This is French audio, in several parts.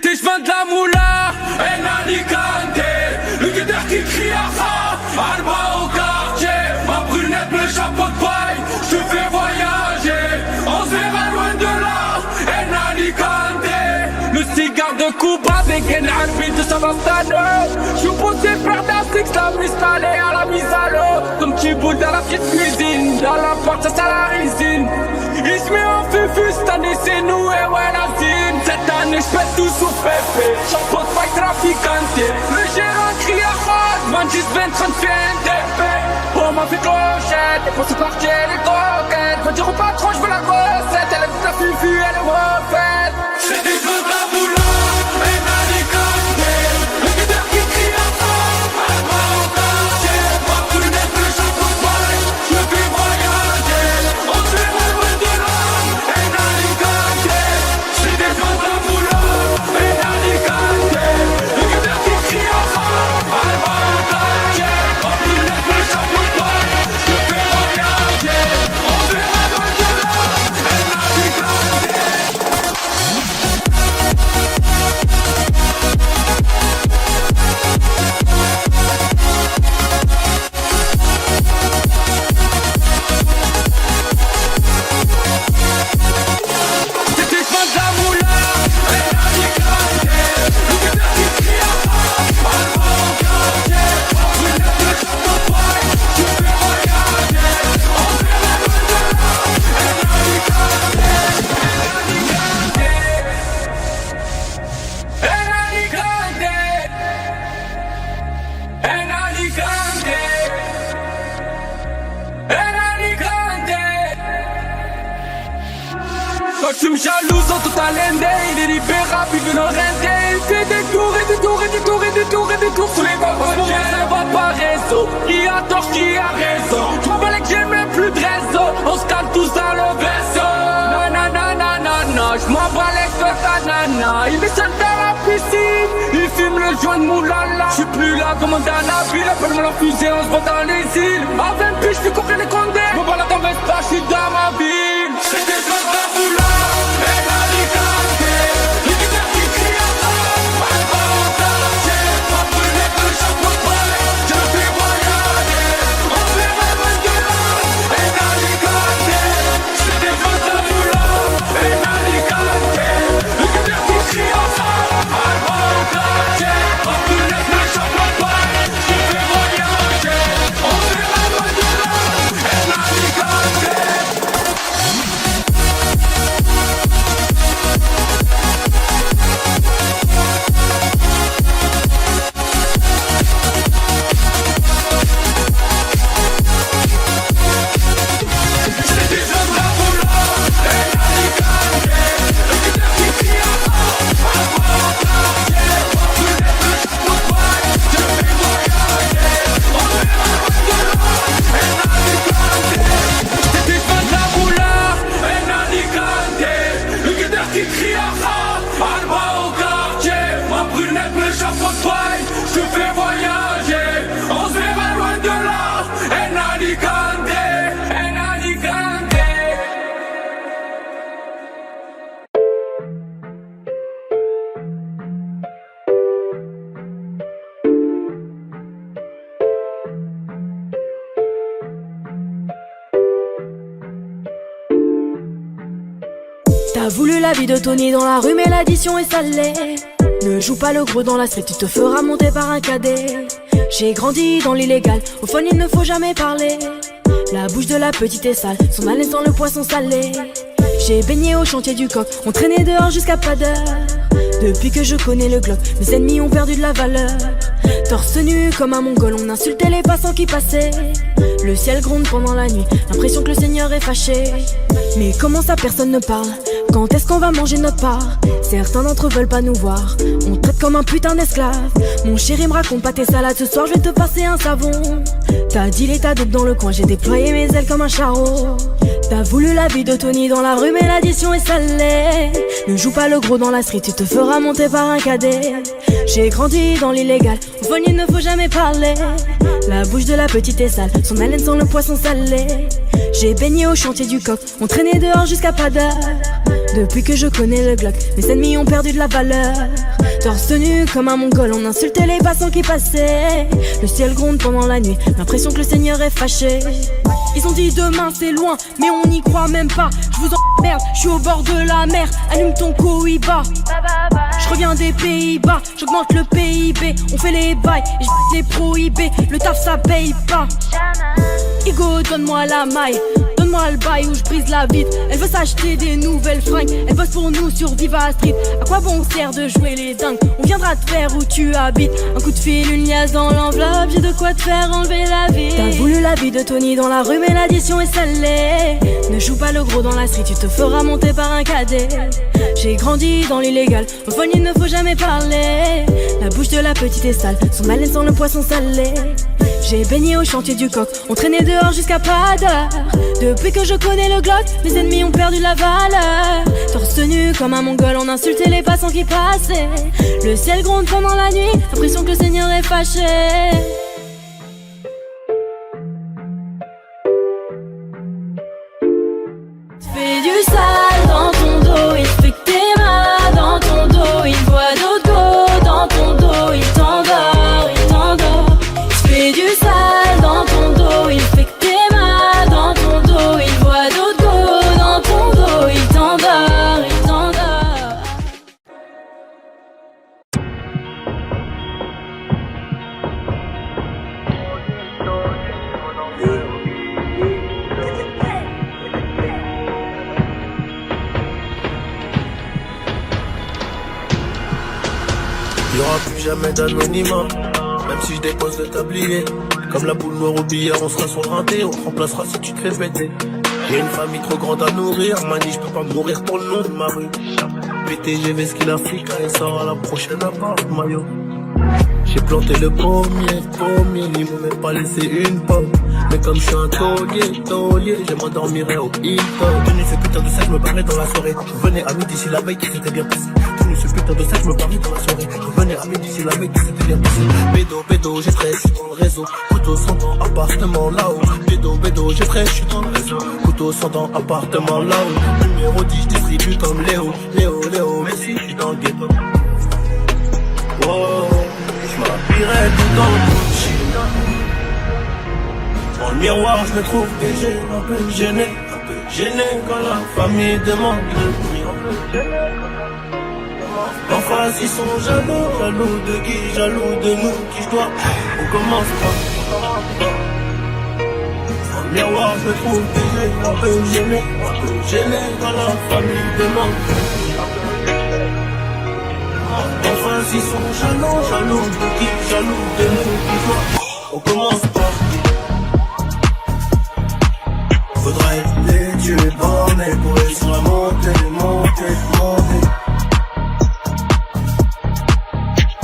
C'était chemin de la moula, Alicante. Le guetteur qui crie à ça, Alba au quartier. Ma brunette, le chapeau de paille, je te fais voyager. On se verra loin de là, Alicante. Le cigare de Cuba avec une arbitre de Savastano. J'suis posé faire d'Afrique, la installée à la mise à l'eau. Comme petit boule dans la petite cuisine, dans la porte ça sent la résine. Il se met en fufu, cette année c'est nous et ouais la zine. Cette année j'pète tout sous pépé, chapeau de paille traficante. Le gérant crie à rose, 26, 20, 30 fait un TP. On m'a fait clochette, et pour se partir les coquettes. Faut dire au patron j'veux la recette, elle a toute la fufu, elle est refaite. C'est des choses de la boula, Alicante. Le guetteur qui crie à rose, Alba au quartier. Ma brunette, le chapeau de paille, je fais voyager. On se verra loin de là, Alicante. C'est des choses de la boula, Alicante. Le guetteur qui crie à rose, Alba au quartier. Ma brunette, le chapeau de paille, je fais voyager. On se verra loin de là, Alicante. C'était chemin de la moula, Alicante. Le guetteur qui crie à rose, Alba au quartier. Ma brunette, le chapeau de paille, je fais voyager. On se verra loin de là, Alicante. Quand tu me jalouses en toute lende, il est libérable, il veut le render. Il fait des tours et des tours et des tours et des tours et des tours sous les balcons. Pour moi ça va pas réseau, qui a tort, qui a raison. Je m'en bats les que j'ai même plus de réseau. On se calme tous dans le vaisseau. Nanana, je m'en bats les que ta nana. Il met seul dans la piscine, il fume le joint de moulala. J'suis plus là comme dans la ville, appelle-moi la fusée, on se voit dans les îles. À 20 piges, j'fais comprendre les condés. M'en bats la tempête, j'suis dans ma ville. C'était pas de la boula, Alicante. Le guetteur qui crie à rose, Alba au quartier. Ma brunette, le chapeau de paille, je fais voyager. On se verra loin de là, Alicante. C'était pas de la boula, Alicante. Le guetteur qui crie à rose, Alba au quartier. Ma brunette, le chapeau de paille, je fais voyager. On se verra loin de là, Alicante. T'as voulu la vie de Tony dans la rue mais l'addition est salée. Ne joue pas le gros dans la street, tu te feras monter par un cadet. J'ai grandi dans l'illégal, au fun il ne faut jamais parler. La bouche de la petite est sale, son haleine sent le poisson salé. J'ai baigné au chantier du coq, on traînait dehors jusqu'à pas d'heure. Depuis que je connais le Glock, mes ennemis ont perdu de la valeur. Torse nu comme un mongol, on insultait les passants qui passaient. Le ciel gronde pendant la nuit, l'impression que le Seigneur est fâché. Mais comment ça personne ne parle? Quand est-ce qu'on va manger notre part? Certains d'entre eux veulent pas nous voir, on traite comme un putain d'esclave. Mon chéri me raconte pas tes salades, ce soir je vais te passer un savon. T'as dit l'état dope dans le coin, j'ai déployé mes ailes comme un charreau. T'as voulu la vie de Tony dans la rue mais l'addition est salée. Ne joue pas le gros dans la street, tu te feras monter par un cadet. J'ai grandi dans l'illégal, au fun il ne faut jamais parler. La bouche de la petite est sale, son haleine baleine sans le poisson salé. J'ai baigné au chantier du coq, on traînait dehors jusqu'à pas d'heure. Depuis que je connais le Glock, mes ennemis ont perdu de la valeur. Torse nu comme un mongol, on insultait les passants qui passaient. Le ciel gronde pendant la nuit, l'impression que le Seigneur est fâché. Ils ont dit demain c'est loin, mais on n'y croit même pas. Je vous emmerde, je suis au bord de la mer. Allume ton cohiba. Je reviens des Pays-Bas, j'augmente le PIB. On fait les bails et je les prohibés. Le taf ça paye pas. Hugo, donne-moi la maille, donne-moi le bail où je brise la vitre. Elle veut s'acheter des nouvelles fringues, elle bosse pour nous sur Viva Street. À quoi bon sert de jouer les dingues? On viendra te faire où tu habites. Un coup de fil, une liasse dans l'enveloppe, j'ai de quoi te faire enlever la vie. T'as voulu la vie de Tony dans la rue mais l'addition est salée. Ne joue pas le gros dans la street, tu te feras monter par un cadet. J'ai grandi dans l'illégal, au fond il ne faut jamais parler. La bouche de la petite est sale, son baleine sans le poisson salé. J'ai baigné au chantier du coq, on traînait dehors jusqu'à pas d'heure. Depuis que je connais le Glock, mes ennemis ont perdu la valeur. Torse nu comme un mongol, on insultait les passants qui passaient. Le ciel gronde pendant la nuit, l'impression que le Seigneur est fâché. Fais du sale dans ton dos, il fait que t'es mal dans ton dos. Il voit d'autres go dans ton dos, il t'endort, il t'endort. Fais du sale dans ton dos, il fait que t'es mal dans ton dos. Il voit d'autres go dans ton dos, il t'endort, il t'endort. Y'aura plus jamais d'anonymat, même si je dépose le tablier. Comme la boule noire au billard, on sera sur le rinté, on te remplacera si tu te fais péter. J'ai une famille trop grande à nourrir, mani, je peux pas mourir pour le nom de ma rue. PTGV, ce qu'il a fait quand il sort à la prochaine appart, maillot. J'ai planté le pommier, ils m'ont même pas laissé une pomme. Mais comme je suis un taulier, je m'endormirai au Hilton. Tenu ce putain de sac, je me barrais dans la soirée. Je venais à midi si la veille qui s'était bien passé. Tenu ce putain de sac, je me barrais dans la soirée. Je venais à midi si la veille qui s'était bien passé. Bédo, j'ai fraîche, je suis dans le réseau. Couteau sans dents, appartement là-haut. Bédo, j'ai fraîche, je suis dans le réseau. Couteau sans dents, appartement là-haut. Numéro 10, je distribue comme Léo, mais si je suis dans le ghetto. Wow. Je m'habillerai tout en Gucci. Dans le miroir je me trouve piégé, un peu gêné quand la famille demande le prix. En face ils sont jaloux de qui, jaloux de nous, qui je dois. On commence pas. Dans le miroir je me trouve piégé, un peu gêné quand la famille demande le prix. Enfin ils sont jaloux de qui, jaloux de nous, qui doit. On commence pas. Faudra être tu es borné pour réussir à monter.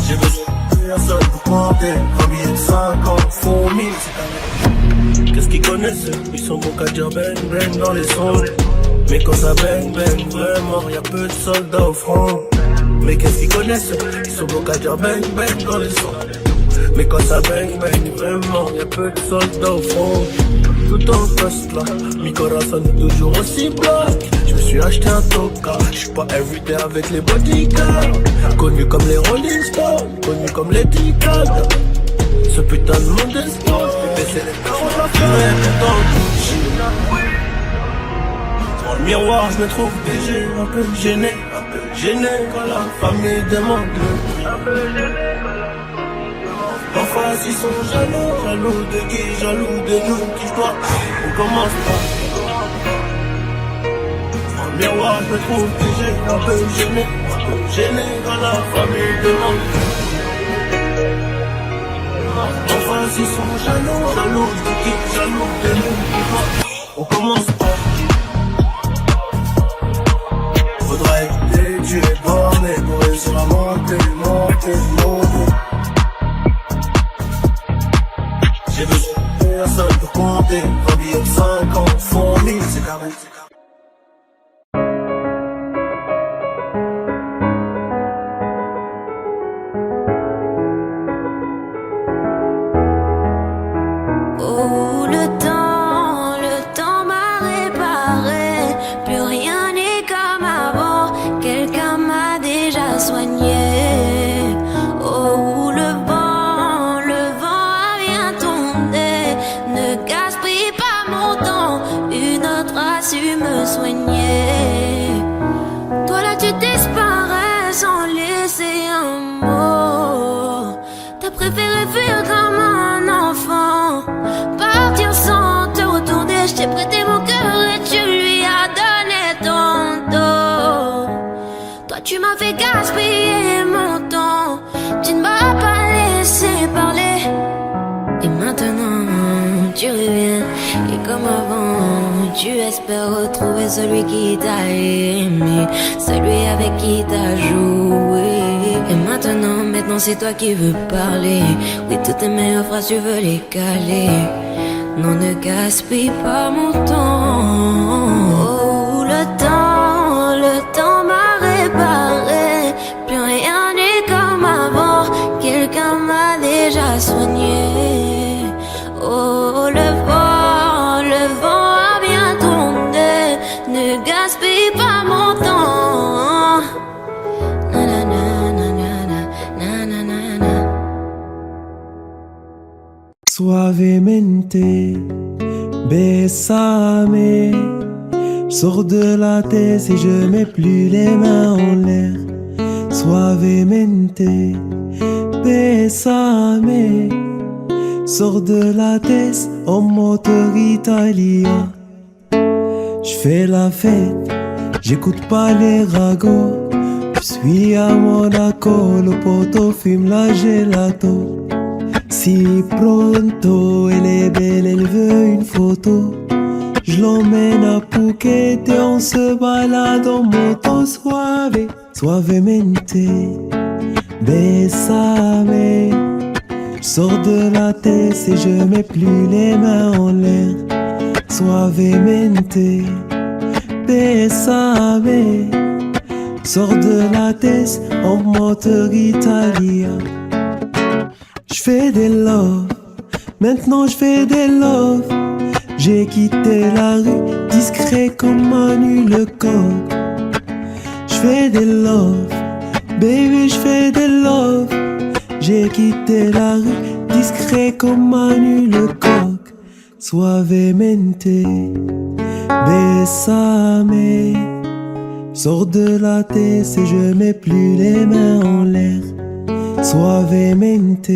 J'ai besoin de personne pour compter. Un billet de 50 font 1000, c'est un. Qu'est-ce qu'ils connaissent? Ils sont bons qu'à dire bang dans les sons. Mais quand ça bang vraiment, y'a peu de soldats au front. Mais qu'est-ce qu'ils connaissent? Ils sont bons qu'à dire bang dans les sons. Mais quand ça bang vraiment, y'a peu de soldats au front. Tout en poste là, mi corazon est toujours aussi black. Je me suis acheté un toka, je suis pas everyday avec les bodyguards. Connu comme les Rolling Stones, connu comme les Ticals. Ce putain de monde est sport, baisser les carreaux, la ferai tout en Gucci. Dans le miroir je me trouve piégé, un peu gêné quand la famille demande le prix. En face ils sont jaloux de qui, jaloux de nous, qui je dois. On commence pas. Dans le miroir je me trouve piégé, un peu gêné quand la famille demande. En face ils sont jaloux de qui, jaloux de nous, qui je dois. On commence pas. Faudra être tu es borné pour réussir à monter. J'ai besoin de personne pour compter. Un billet de 50 font 1000, c'est carré. Oh, le temps soigner. Oh, le vent a bien tourné. Ne gaspille pas mon temps, une autre a su me soigner. Toi là tu disparais sans laisser un mot. T'as préféré fuir comme un enfant, partir sans te retourner. Je t'ai prêté mon cœur et tu lui as donné ton dos. Toi tu m'as fait gaspiller mon temps, tu ne m'as pas laissé parler. Et maintenant tu reviens et comme avant tu espères retrouver celui qui t'a aimé, celui avec qui t'as joué. Et maintenant c'est toi qui veux parler. Oui, toutes tes meilleures phrases tu veux les caler. Non, ne gaspille pas mon temps. Oh, le temps m'a réparé. Plus rien n'est comme avant, quelqu'un m'a déjà soigné. Oh, le vent a bien tourné. Ne gaspille pas mon temps. Na na na na na na na na. Suavemente, bésame. Sors de la tête et je mets plus les mains en l'air. Suavemente, bésame. Sors de la tête en moteur italien. J'fais la fête, j'écoute pas les ragots. J'suis à Monaco, le poteau fume la gelato. Si pronto, elle est belle, elle veut une photo. Je l'emmène à Phuket et on se balade en moto. Suavemente, bésame. Sors de la tête et je mets plus les mains en l'air. Suavemente, bésame. Sors de la tête en moteur italien. J'fais des love, maintenant j'fais des love. J'ai quitté la rue, discret comme Manu le coq. J'fais des love, baby j'fais des love. J'ai quitté la rue, discret comme Manu le coq. Suavemente, bésame. Sors de la tête et je mets plus les mains en l'air. Suavemente,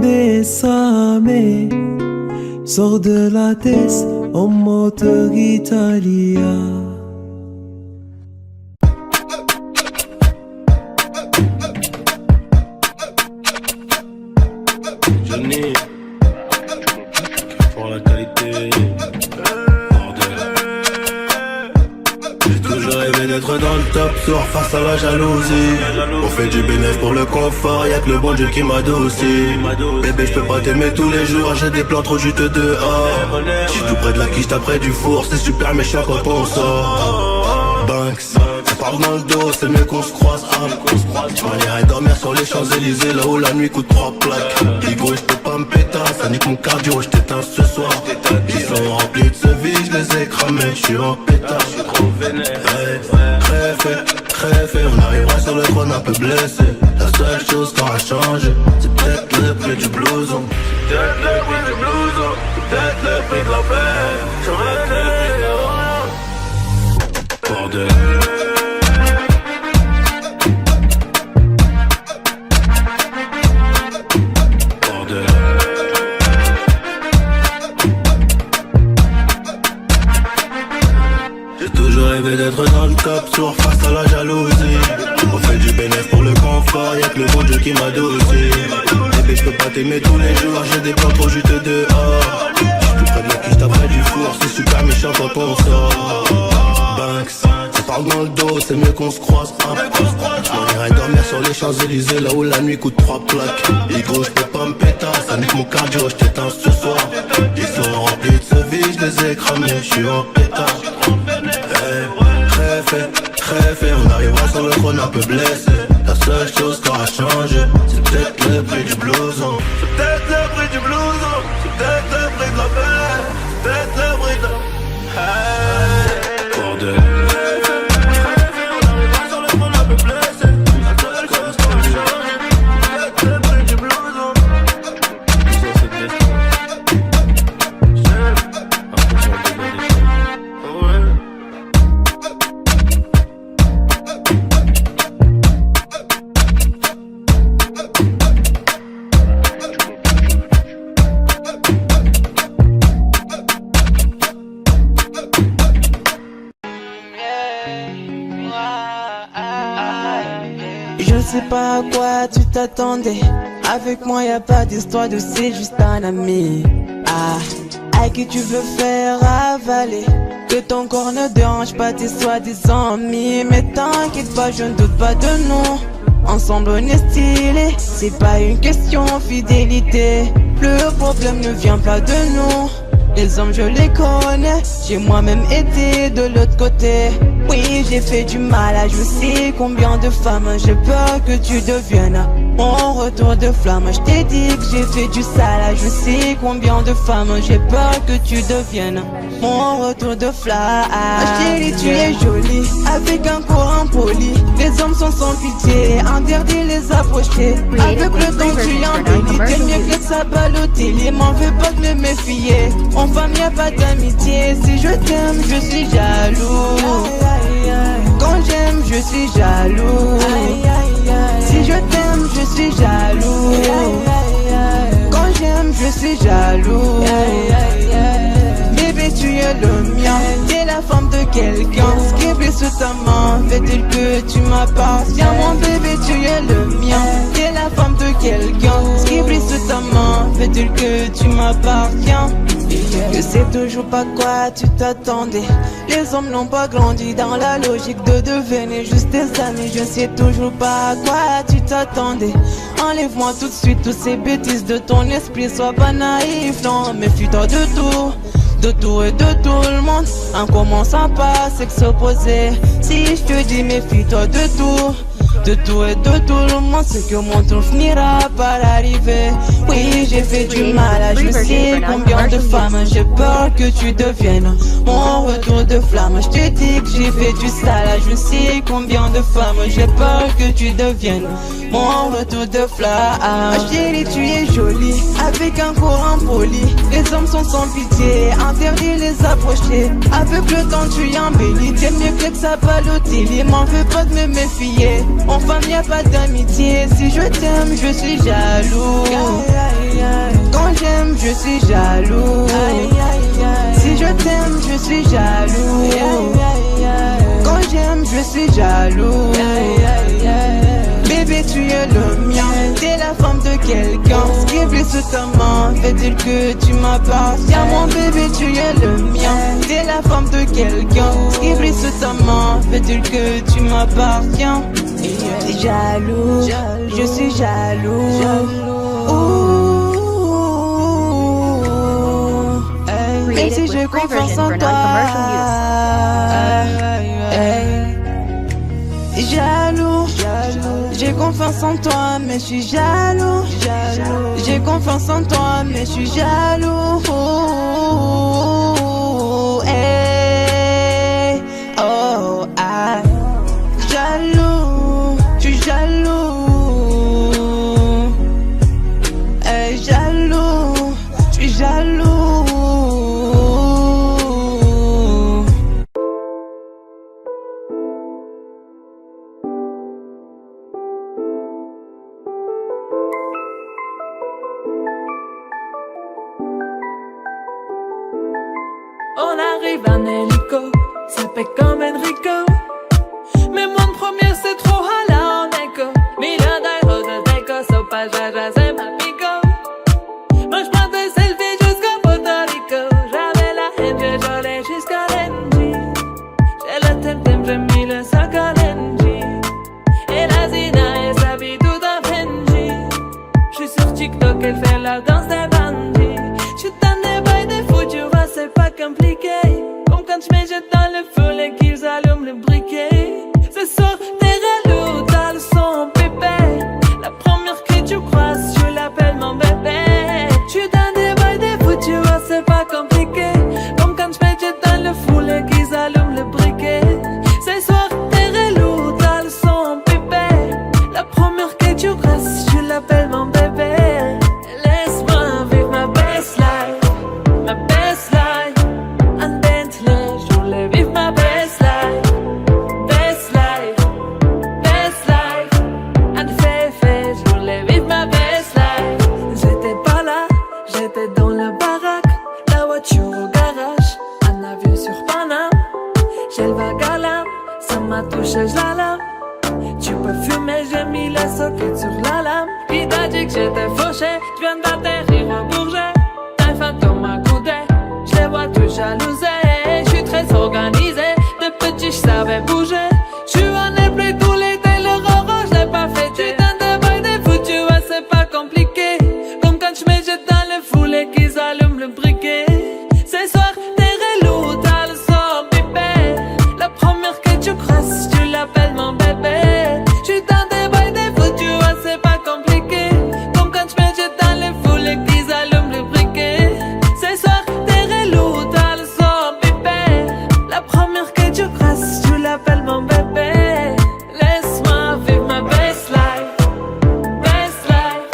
bésame. Sors de la tête en moteur italien. Johnny, pour la qualité, j'ai toujours rêvé d'être dans le top sur face à la jalousie. On fait du bénéfice pour le confort, y'a que le bon Dieu qui m'adoucit. Bébé, j'peux pas t'aimer tous les jours, j'ai des plans trop juteux dehors. J'suis tout près de la quiche, près du four, c'est super méchant quand on sort. Banks, ça parle dans le dos, c'est mieux qu'on se croise. J'm'en irai dormir sur les Champs-Élysées, là où la nuit coûte 3 plaques. Digo, j'peux pas me péter, ça nique mon cardio, j't'éteins ce soir. Ils sont remplis de ce vide, j'les ai cramés, j'suis en pétard. Crève, on arrivera sur le trône un peu blessé. La seule chose qui aura changé, c'est peut-être le prix du blouson. C'est peut-être le prix du blouson, c'est peut-être le prix de la paix. J'aurais bordel. J'ai toujours rêvé d'être dans le top sur face à la jalousie. On fait du bénéfice pour le confort, y'a que le bon Dieu qui m'adoucit. Bébé, j'peux pas t'aimer tous les jours, j'ai des plans trop juteux dehors. J'suis tout près de la quiche, près du four, c'est super méchant quand on sort. Banks, ça parle dans le dos, c'est mieux qu'on se croise. J'm'en irai dormir sur les Champs-Élysées, là où la nuit coûte 3 plaques. Digo, j'peux pas me péter, ça nique mon cardio, j't'éteins ce soir. Ils sont remplis de ce vide, j'les ai cramés, j'suis en pétard. Crève, on arrivera sur le trône un peu blessé. La seule chose qui aura changé, c'est peut-être le prix du blouson. C'est peut-être le prix du blouson, c'est peut-être le prix de la paix, c'est peut-être le prix de la... Bordel. On arrivera sur le trône un peu blessé. Je sais pas à quoi tu t'attendais. Avec moi y a pas d'histoire de c'est juste un ami. Ah, à qui tu veux faire avaler. Que ton corps ne dérange pas tes soi-disant amis. Mais t'inquiète pas, je ne doute pas de nous. Ensemble on est stylé. C'est pas une question fidélité. Le problème ne vient pas de nous. Les hommes je les connais. J'ai moi-même été de l'autre côté. Oui, j'ai fait du mal à je sais combien de femmes. J'ai peur que tu deviennes mon retour de flamme. Je t'ai dit que j'ai fait du sale à je sais combien de femmes. J'ai peur que tu deviennes mon retour de flamme. Chérie, tu es jolie avec un corps impoli. Les hommes sont sans pitié, interdit les approcher. Avec le temps tu embellis. T'es mieux que ça Balotelli. M'en veux pas de me méfier. En femme y'a pas d'amitié. Si je t'aime je suis jaloux. Quand j'aime je suis jaloux. Si je t'aime je suis jaloux. Quand j'aime je suis jaloux. Bébé tu es le mien. T'es la femme de quelqu'un. Ce qui brille sous ta main fait-il que tu m'appartiens. Mon bébé tu es le mien. T'es la femme de quelqu'un. Ce qui brille sous ta main fait-il que tu m'appartiens. Je sais toujours pas quoi tu t'attendais. Les hommes n'ont pas grandi dans la logique de devenir juste des amis. Je sais toujours pas à quoi tu t'attendais. Enlève-moi tout de suite toutes ces bêtises de ton esprit. Sois pas naïf, non, méfie-toi de tout. De tout et de tout le monde. En commençant par sexe opposé. Si je te dis méfie-toi de tout. De tout et de tout le monde, c'est que mon tour finira par arriver. Oui, j'ai fait du mal à je sais combien de femmes. J'ai peur que tu deviennes mon retour de flamme. Je te dis que j'ai fait du sale à je sais combien de femmes. J'ai peur que tu deviennes mon retour de flamme. Chérie, tu es jolie avec un corps impoli. Les hommes sont sans pitié, interdit les approcher. Avec le temps tu embellis. T'es mieux que ça Balotelli. M'en veux pas de me méfier. En femme y'a pas d'amitié. Si je t'aime je suis jaloux. Quand j'aime je suis jaloux. Si je t'aime je suis jaloux. Quand j'aime je suis jaloux. Bébé tu es le mien. T'es la femme de quelqu'un. Ce qui brille sous ta main fait-il que tu m'appartiens. Mon bébé tu es le mien. T'es la femme de quelqu'un. Ce qui brille sous ta main fait-il que tu m'appartiens. Jaloux, je suis jaloux. Même si j'ai confiance en toi. Jaloux, j'ai confiance en toi, mais je suis jaloux. J'ai confiance en toi, mais je suis jaloux. Hey, oh, ah, jaloux, je suis jaloux. Hey, jaloux, je suis jaloux. On arrive en hélico, ça fait comme Enrico. Mais moi de première c'est trop hala en écho. Million d'euros de déco, so pas jaja c'est ma pico. Moi j'prends des selfies jusqu'à Puerto Rico. J'avais la haine, j'ai jolé jusqu'à l'Engie. J'ai le temtem, j'ai mis le sac à l'Engie. Et la Zina, elle s'habille tout en Benji. J'suis sur TikTok, elle fait la danse des bandits. J'suis dans des bails de fou, tu vois c'est pas compliqué. Comme quand j'me jette dans le feu et qu'ils allument le briquet. Ce soir t'es relou, t'as le son pépé. La première que tu croises, je l'appelle mon bébé. J'suis dans des bails de fou, tu vois c'est pas compliqué. Comme quand j'me jette dans le feu et qu'ils allument le briquet. Ce soir t'es relou, t'as le son pépé. La première que tu croises, je l'appelle mon bébé. Laisse-moi vivre ma best life. Ma best life, un Bentley, je voulais vivre ma best life. Best life, best fumé, j'ai mis la socket sur la lame. Qui t'a dit que j'étais fauché? J'viens d'atterrir au Bourget. Un fantôme à coudé, j'les vois tout jalousés. J'suis très organisé, de petit j'savais bouger. J'suis en airplay tous l'été, le roro j'l'ai pas fêté. Dans des bails des fous, tu vois c'est pas compliqué. Comme quand j'me jette dans le foulé qu'ils allument le briquet. Ce soir t'es relou, t'as le son bébé. La première que tu crosses, tu l'appelles mon bébé. J'suis dans des bails des fous, tu vois c'est pas compliqué. Comme quand j'me jette dans le foulé qu'ils allument le briquet. Ce soir t'es relou, t'as le son bébé. La première que tu crosses, tu l'appelles mon bébé. Laisse-moi vivre ma best life. Best life,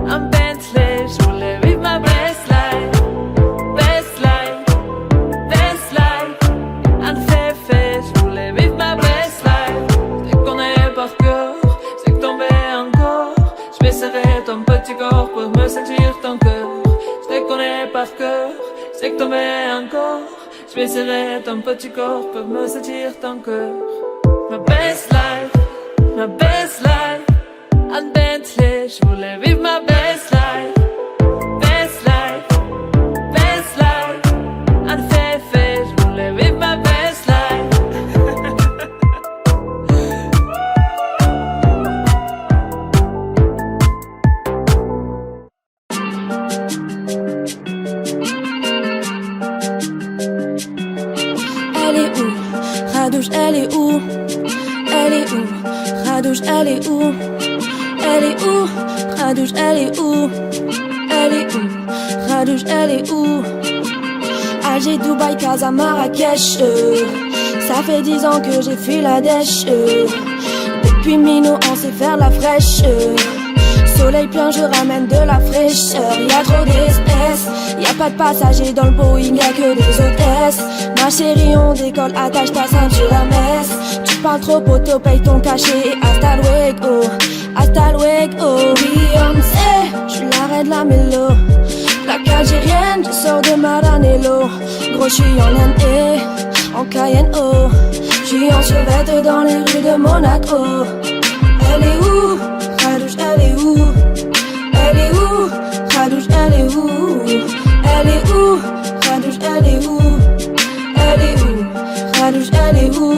un Bentley, j'voulais vivre ma best life. Best life, best life, un féfé, j'voulais vivre ma best life. Je te connais par cœur, c'est que tomber encore. Je vais serrer ton petit corps pour me sentir ton cœur. Je te connais par cœur, c'est que tomber encore. Je vais serrer ton petit corps pour me sentir ton cœur. Ma best life, un Bentley, j'voulais vivre ma best life. Best life, best life, un féfé, j'voulais vivre ma best life. Elle est où? Radouche, elle est où? Elle est où? Radouche, elle est où? Elle est où? Radouche, elle est où? Elle est où? Radouche, elle est où? Alger, Dubaï, Casa, Marrakech. Ça fait 10 ans que j'ai fui la dèche. Depuis Mino, on sait faire la fraîche. Soleil plein, je ramène de la fraîcheur. Y'a trop d'espèces, y'a pas de passagers dans le Boeing, y'a que des hôtesses. Ma chérie, on décolle, attache ta ceinture Hermès. Tu parles trop, poteau, paye ton cachet. Hasta luego, hasta luego. Beyoncé, j'suis la reine de la mélo. Plaque algérienne, je sors de Maranello. Gros, j'suis en Inde, en Cayenne, oh. J'suis en survêt dans les rues de Monaco. Elle est où? Radouche, elle est où? Elle est où? Radouche, elle est où? Elle est où? Radouche, elle est où? Elle est où? Radouche, elle est où?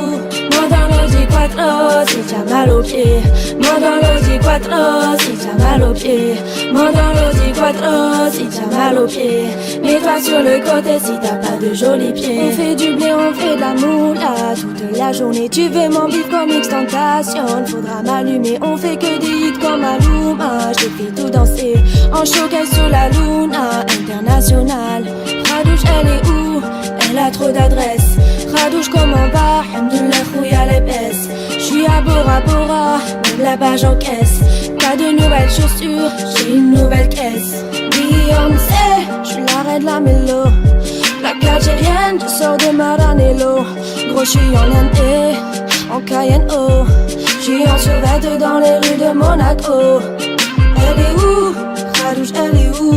Moi dans l'Audi Quattro, si t'as mal aux pieds. Moi dans l'Audi Quattro, si t'as mal aux pieds. Moi dans l'Audi Quattro, si t'as mal aux pieds. Mets-toi sur le côté si t'as pas de jolis pieds. On fait du blé, on fait de la moula toute la journée. Tu veux mon bif comme X-Tentation, faudra m'allumer. On fait que des hits comme Maluma. Je fais tout danser en showcase sur la Luna internationale. Radouche, elle est où? Elle a trop d'adresses. Radouche, comment va? Hamdoulah, khouya l'épaisse. J'suis à Bora Bora, même là-bas j'encaisse. T'as de nouvelles chaussures, j'ai une nouvelle caisse. Beyoncé, j'suis la reine de la mélo. Plaque algérienne, je sors de Maranello. Gros, j'suis en Inde, en Cayenne, oh. J'suis en survêt dans les rues de Monaco. Elle est où? Radouche, elle est où?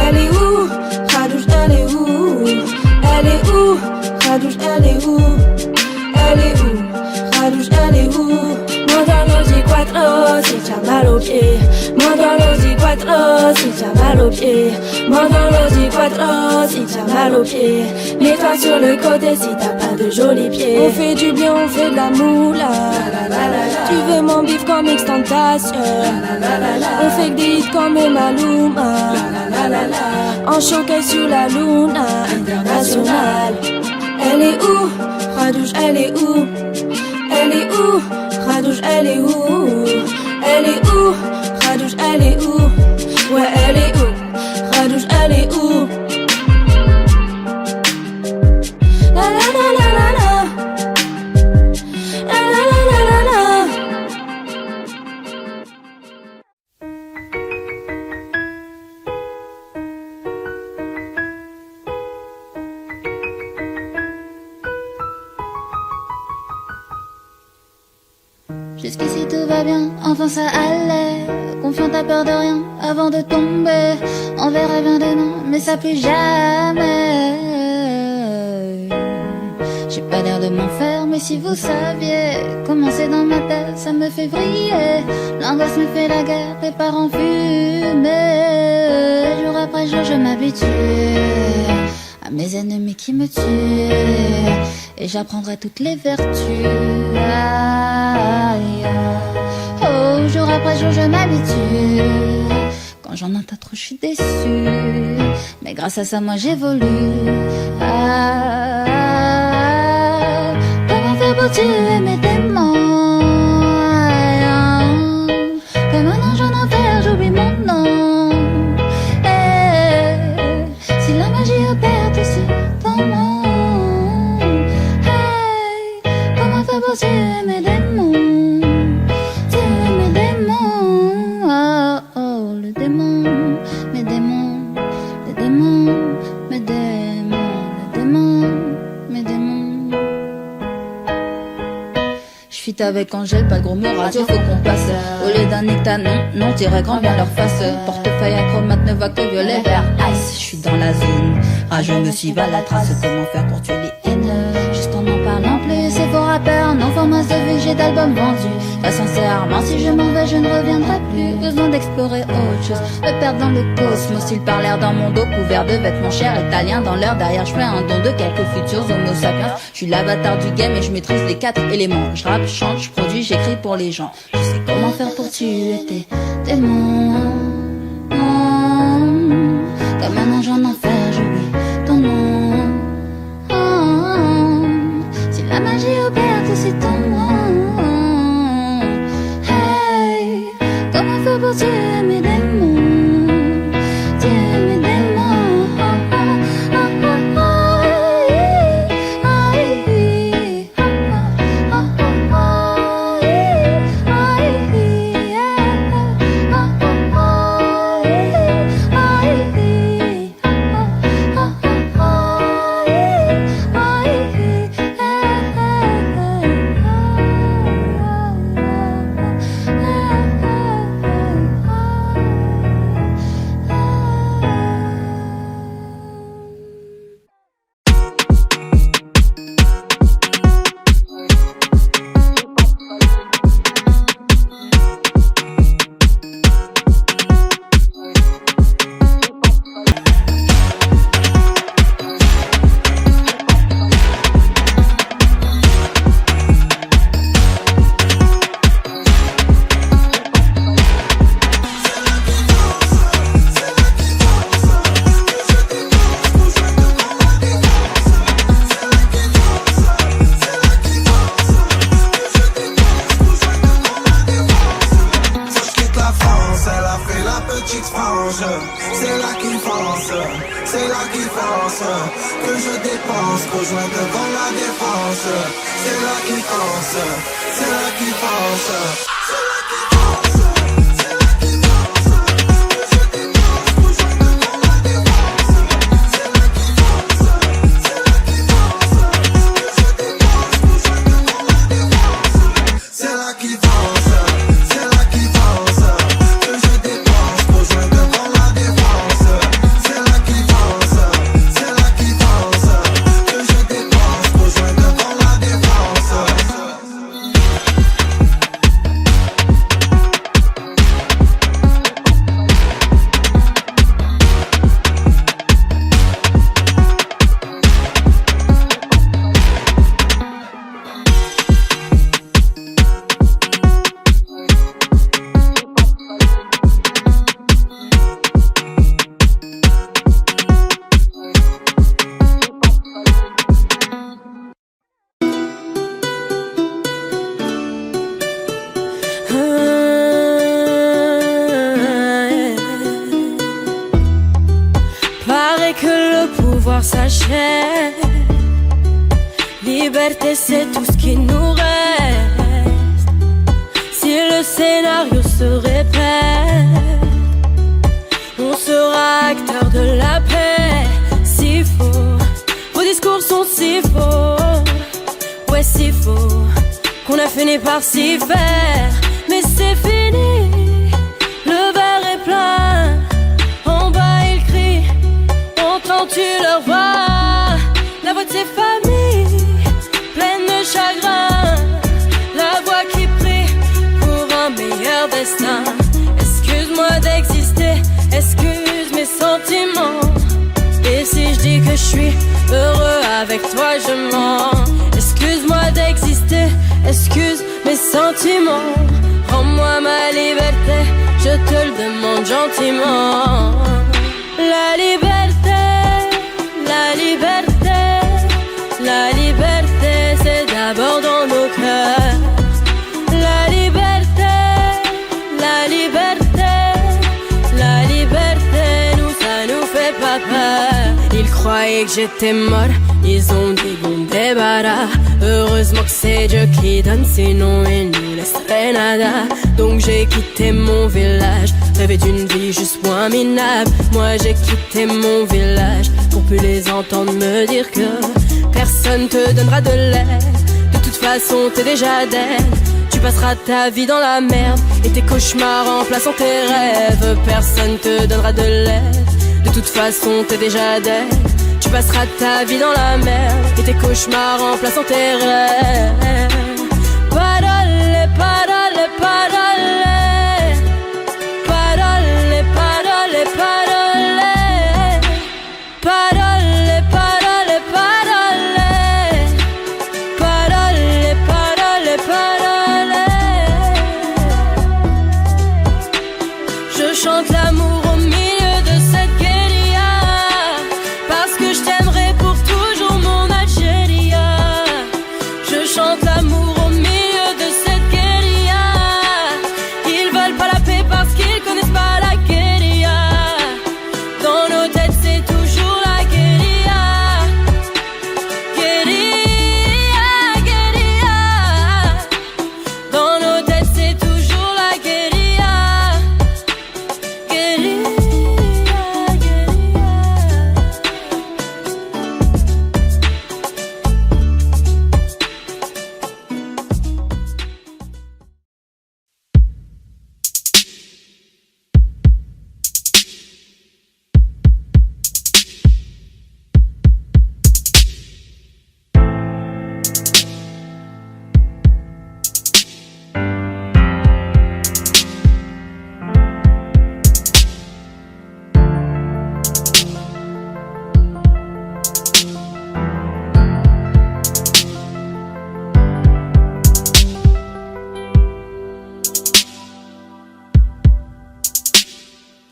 Elle est où? Radouche, elle est où? Elle est où? Radouche, elle est où? Elle est où? Radouche, elle est où? Moi dans l'Audi Quattro, si t'as mal aux pieds. Moi dans l'Audi Quattro, si t'as mal aux pieds. Moi dans l'Audi Quattro, si t'as mal aux pieds. Mets-toi sur le côté si t'as pas de jolis pieds. On fait du bien, on fait de la moula. Tu veux mon bif comme X-Tentation. On fait que des hits comme Maluma. En showcase sur la Luna internationale. Elle est où? Radouche, elle est où? Elle est où? Radouche, elle est où? Elle est où? Radouche, elle est où? Ouais, elle est où? Radouche, elle est où? La la la la la la. La la la la la la. Jusqu'ici tout va bien, enfin ça allait. Confiant, t'as peur de rien avant de tomber. On verrait bien demain, mais ça plus jamais. J'ai pas l'air de m'en faire, mais si vous saviez comment c'est dans ma tête, ça me fait vriller. L'angoisse me fait la guerre, prépare en fumée. Jour après jour, je m'habitue à mes ennemis qui me tuent, et j'apprendrai toutes les vertus. Aïe, oh, jour après jour, je m'habitue. Quand j'en entends trop, je suis déçue, mais grâce à ça, moi, j'évolue. Comment faire pour tuer mes démons? Comme un ange en enfer, j'oublie mon nom. Si la magie opère tout c'est ton nom. Comment faire pour tuer mes démons? Tuer mes démons. Oh, oh, le démon, mes démons, les démons, mes démons, les démons, mes démons. J'fuite avec Angèle, pas de gros mots radio, faut qu'on passe. Au lieu d'un nectar, non, t'irais grand bien leur face. Portefeuille acromate ne voit que violet, vert, ice. J'suis dans la zone, rageux me suivent à la trace. Comment faire pour tuer les haineux? Juste en parlant plus, c'est pour rappeurs, non format de vue, j'ai d'albums vendus. Pas sincèrement, si je m'en vais, je ne reviendrai plus. Besoin d'explorer autre chose, me perdre dans le cosmos. Ils parlèrent dans mon dos, couvert de vêtements chers italiens. Dans l'heure derrière, je fais un don de quelques futurs homo sapiens. Je suis l'avatar du game et je maîtrise les 4 éléments. Je rappe, chante, je produis, j'écris pour les gens. Je sais comment faire pour tuer tes démons. Comme un ange en enfer, j'oublie ton nom. Si la magie opère, tout c'est ton nom. Hey, comment faire pour tuer mes démons? Tuer mes démons. S'achève. Liberté, c'est tout ce qui nous reste. Si le scénario se répète, on sera acteur de la paix. Si faux, vos discours sont si faux. Ouais, si faux, qu'on a fini par s'y faire. Mais c'est fini, le verre est plein. En bas ils crient, entends-tu leur voix? La voix de ses familles leur destin. Excuse-moi d'exister, excuse mes sentiments. Et si je dis que je suis heureux avec toi, je mens. Excuse-moi d'exister, excuse mes sentiments. Rends-moi ma liberté, je te le demande gentiment. La liberté, la liberté, la liberté, c'est d'abord dans nos cœurs. La liberté, la liberté, la liberté, nous ça nous fait pas peur. Ils croyaient que j'étais mort, ils ont dit bon débarras. Heureusement que c'est Dieu qui donne, sinon il nous laisserait nada. Donc j'ai quitté mon village, rêvé d'une vie juste moins minable. Moi j'ai quitté mon village pour plus les entendre me dire que personne te donnera de l'aide. De toute façon t'es déjà dead. Tu passeras ta vie dans la merde et tes cauchemars remplaçant tes rêves. Personne te donnera de l'aide. De toute façon t'es déjà dead. Tu passeras ta vie dans la merde et tes cauchemars remplaçant tes rêves. Parole, parole, parole. Parole, parole, parole. Parole, parole, parole. Parole, parole, parole. Je chante l'amour au milieu de cette guérilla, parce que je t'aimerai pour toujours mon Algéria. Je chante l'amour au milieu de cette guérilla. Ils veulent pas la paix parce qu'ils connaissent pas la guérilla. Dans nos têtes c'est toujours la guérilla. Guérilla, guérilla. Dans nos têtes c'est toujours la guérilla. Guérilla, guérilla.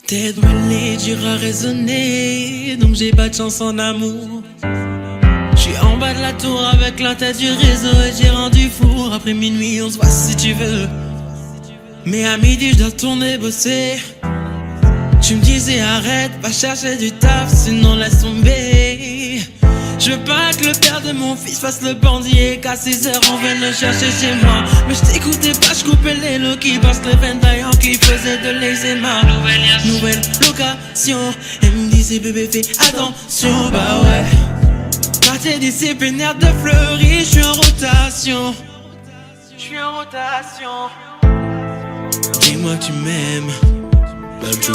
Tête brûlée, dur à raisonner, donc j'ai pas de chance en amour. J'suis en bas de la tour avec la tête du réseau et j'ai rendu fou. Après minuit on se voit si tu veux, mais à midi j'dois retourner bosser. Tu me disais arrête, va chercher du taf, sinon laisse tomber. Je veux pas que le père de mon fils fasse le bandit et qu'à 6h on vienne le chercher chez moi. Mais je t'écoutais pas, je coupais les lots qui passent les veines d'ailleurs qui faisaient de l'eczéma. Nouvelle location, elle me disait bébé fais attention, bah ouais. Quartier disciplinaire de Fleury, je suis en rotation. Je suis en rotation. Dis-moi que tu m'aimes,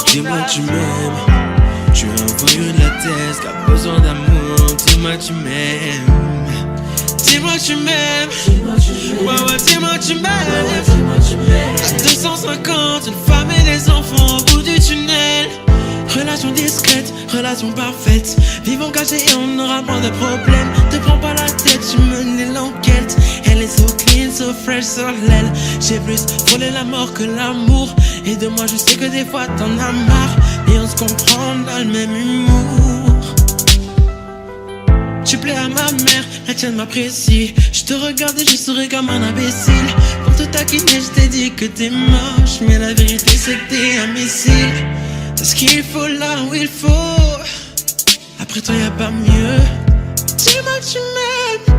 dis-moi que tu m'aimes. Tu es un voyou de la tête qui a besoin d'amour. Dis-moi que tu m'aimes. Dis-moi que tu m'aimes. Ouais ouais, dis-moi que tu m'aimes. À 250, une femme et des enfants au bout du tunnel. Relation discrète, relation parfaite. Vivons cachés et on aura moins de problèmes. Te prends pas la tête, tu menais l'enquête. Elle est so clean, so fresh sur l'aile. J'ai plus frôlé la mort que l'amour. Et de moi je sais que des fois t'en as marre. Et on se comprend dans le même humour. Tu plais à ma mère, la tienne m'apprécie. Je te regarde et je souris comme un imbécile. Pour te taquiner je t'ai dit que t'es moche, mais la vérité c'est que t'es un missile. T'as ce qu'il faut là où il faut. Après toi y'a pas mieux. Dis-moi que tu m'aimes.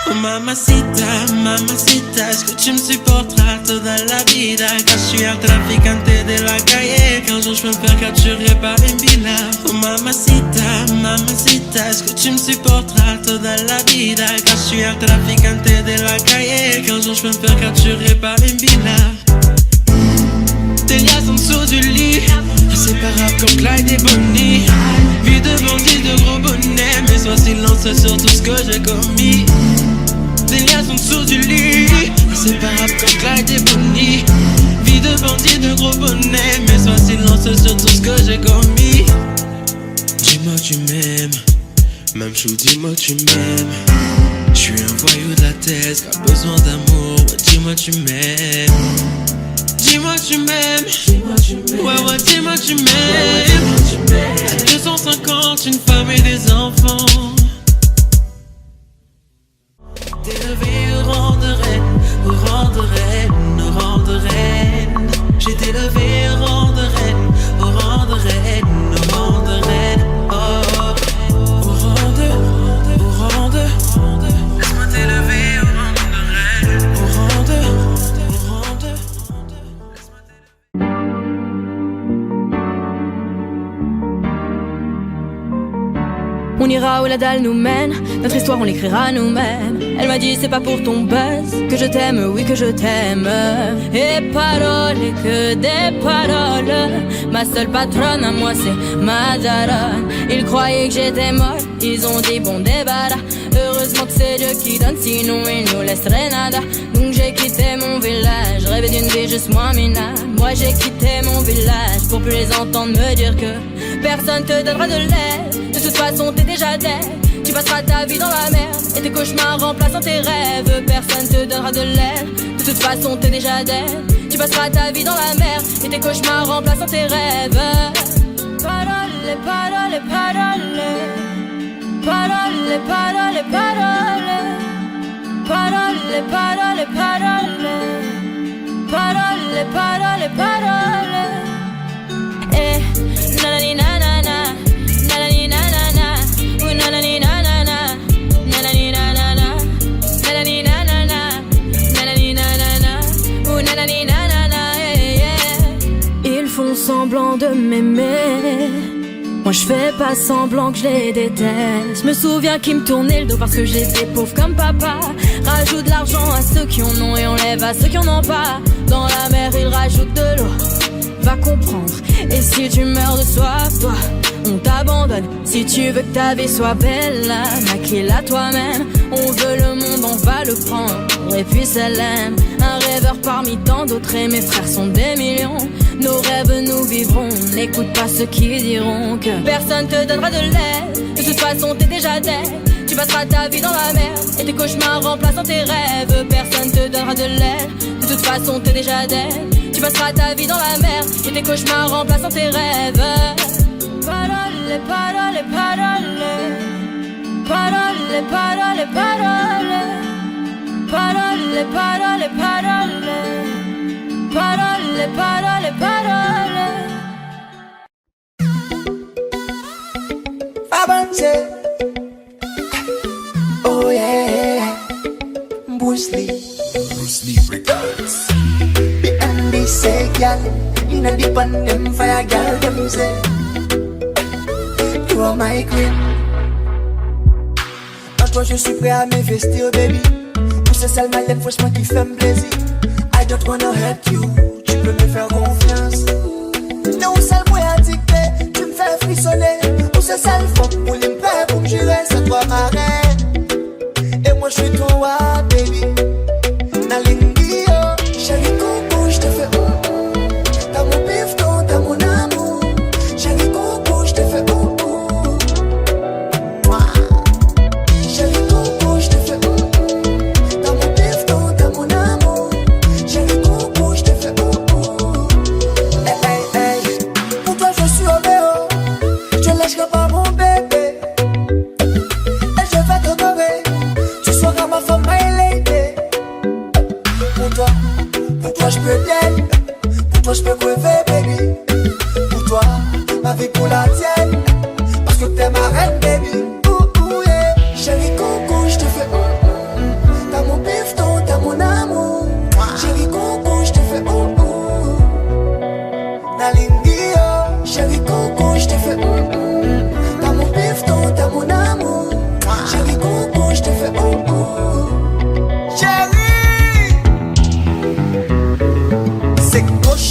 Oh mamacita, mamacita, est-ce que tu me supporteras toda la vida? Car je suis un traficante de la calle. Qu'un jour je peux me faire capturer par une villa. Oh mamacita, mamacita, est-ce que tu me supporteras toda la vida? Car je suis un traficante de la calle. Qu'un jour je peux me faire capturer par une villa. Des liasses en dessous du lit, inséparables comme Clyde et Bonnie. Vie de bandit, de gros bonnet, mais sois silencieux sur tout ce que j'ai commis. Des liasses en dessous du lit, c'est pas rap comme Clyde et Bonnie. Vie de bandit, de gros bonnet, mais sois silence sur tout ce que j'ai commis. Dis-moi tu m'aimes, même chou, dis-moi tu m'aimes. J'suis un voyou de la thèse qui a besoin d'amour, ouais, dis-moi tu m'aimes. Dis-moi tu m'aimes, ouais ouais dis-moi tu m'aimes. À 250, une femme et des enfants. T'es levé au rang de reine, au rang de reine, au rang de reine. J'ai été levé au rang de reine, au rang de reine, au rang de reine. Oh, au rang de, laisse-moi t'élever au rang de reine, au rang de, laisse-moi t'élever. On ira où la dalle nous mène, notre histoire on l'écrira nous-mêmes. Elle m'a dit c'est pas pour ton buzz que je t'aime, oui que je t'aime. Et paroles et que des paroles. Ma seule patronne à moi c'est ma daronne. Ils croyaient que j'étais molle, ils ont dit bon débarras. Heureusement que c'est Dieu qui donne, sinon il nous laisserait nada. Donc j'ai quitté mon village, rêvé d'une vie juste moins minable. Moi j'ai quitté mon village pour plus les entendre me dire que personne te donnera de l'aide. De toute façon t'es déjà dead. Tu passeras ta vie dans la merde et tes cauchemars remplaçant tes rêves. Personne te donnera de l'aide. De toute façon t'es déjà dead. Tu passeras ta vie dans la merde et tes cauchemars remplaçant tes rêves. Parole, parole, parole. Parole, parole, parole. Parole, parole, parole. Parole, parole, parole. Eh, nanani nanana. Nanani nanana. Ooh, nanani nanana. Nanani nanana. Nanani nanana. Nanani nanana. Ooh, nanani nanana. Yeah, yeah. Ils font semblant de m'aimer. Moi je fais pas semblant que je les déteste. Je me souviens qu'ils me tournaient le dos parce que j'étais pauvre comme papa. Rajoute de l'argent à ceux qui en ont et enlève à ceux qui en ont pas. Dans la mer ils rajoutent de l'eau, va comprendre. Et si tu meurs de soif, toi, on t'abandonne. Si tu veux que ta vie soit belle, maquille-la toi-même. On veut le monde, on va le prendre. Et puis ça l'aime. Un rêveur parmi tant d'autres et mes frères sont des millions. Nos rêves nous vivrons. N'écoute pas ceux qui diront que personne te donnera de l'aide. De toute façon t'es déjà dead. Tu passeras ta vie dans la merde et tes cauchemars remplaçant tes rêves. Personne te donnera de l'aide. De toute façon t'es déjà dead. Tu passeras ta vie dans la merde et tes cauchemars remplaçant tes rêves. Parole, parole, parole. Parole, parole, parole. Parole, parole, parole. Parole, parole, parole. Avance. Oh yeah. Bruce Lee Records. And they say, girl, in a deep on them fire, girl, them say, you are my queen. En toi je suis prêt à m'investir, baby. Pour ce sale malin, franchement qui fait me plaisir. I don't wanna hurt you, tu peux me faire confiance. T'es où sale moi addicté, tu me fais frissonner. Pour ce sale fond, pour les me pour me jurer, c'est toi ma reine. Et moi je suis toi, baby. Nalingi, oh, chérie coco, je te fais t'as mon pifton, t'as mon amour. Chérie coco, je te fais Chérie coco, je te fais t'as mon pifton, t'as mon amour. Chérie coco, je te fais hey, hey, hey. Pour toi je suis obéo, je lâcherai pas mon bébé. Et je vais te donner, tu seras ma femme, my lady. Pour toi je peux bien, pour toi je peux crever, baby. Pour toi, ma vie pour la tienne, parce que t'es ma reine, baby. Yeah. Chérie coco, je te fais t'as mon pifton, t'as mon amour. Chérie coco, je te fais Nalingi, oh. Chérie coco, je te fais t'as mon pifton, t'as mon amour. Chérie coco, je te fais Chérie, c'est gauche,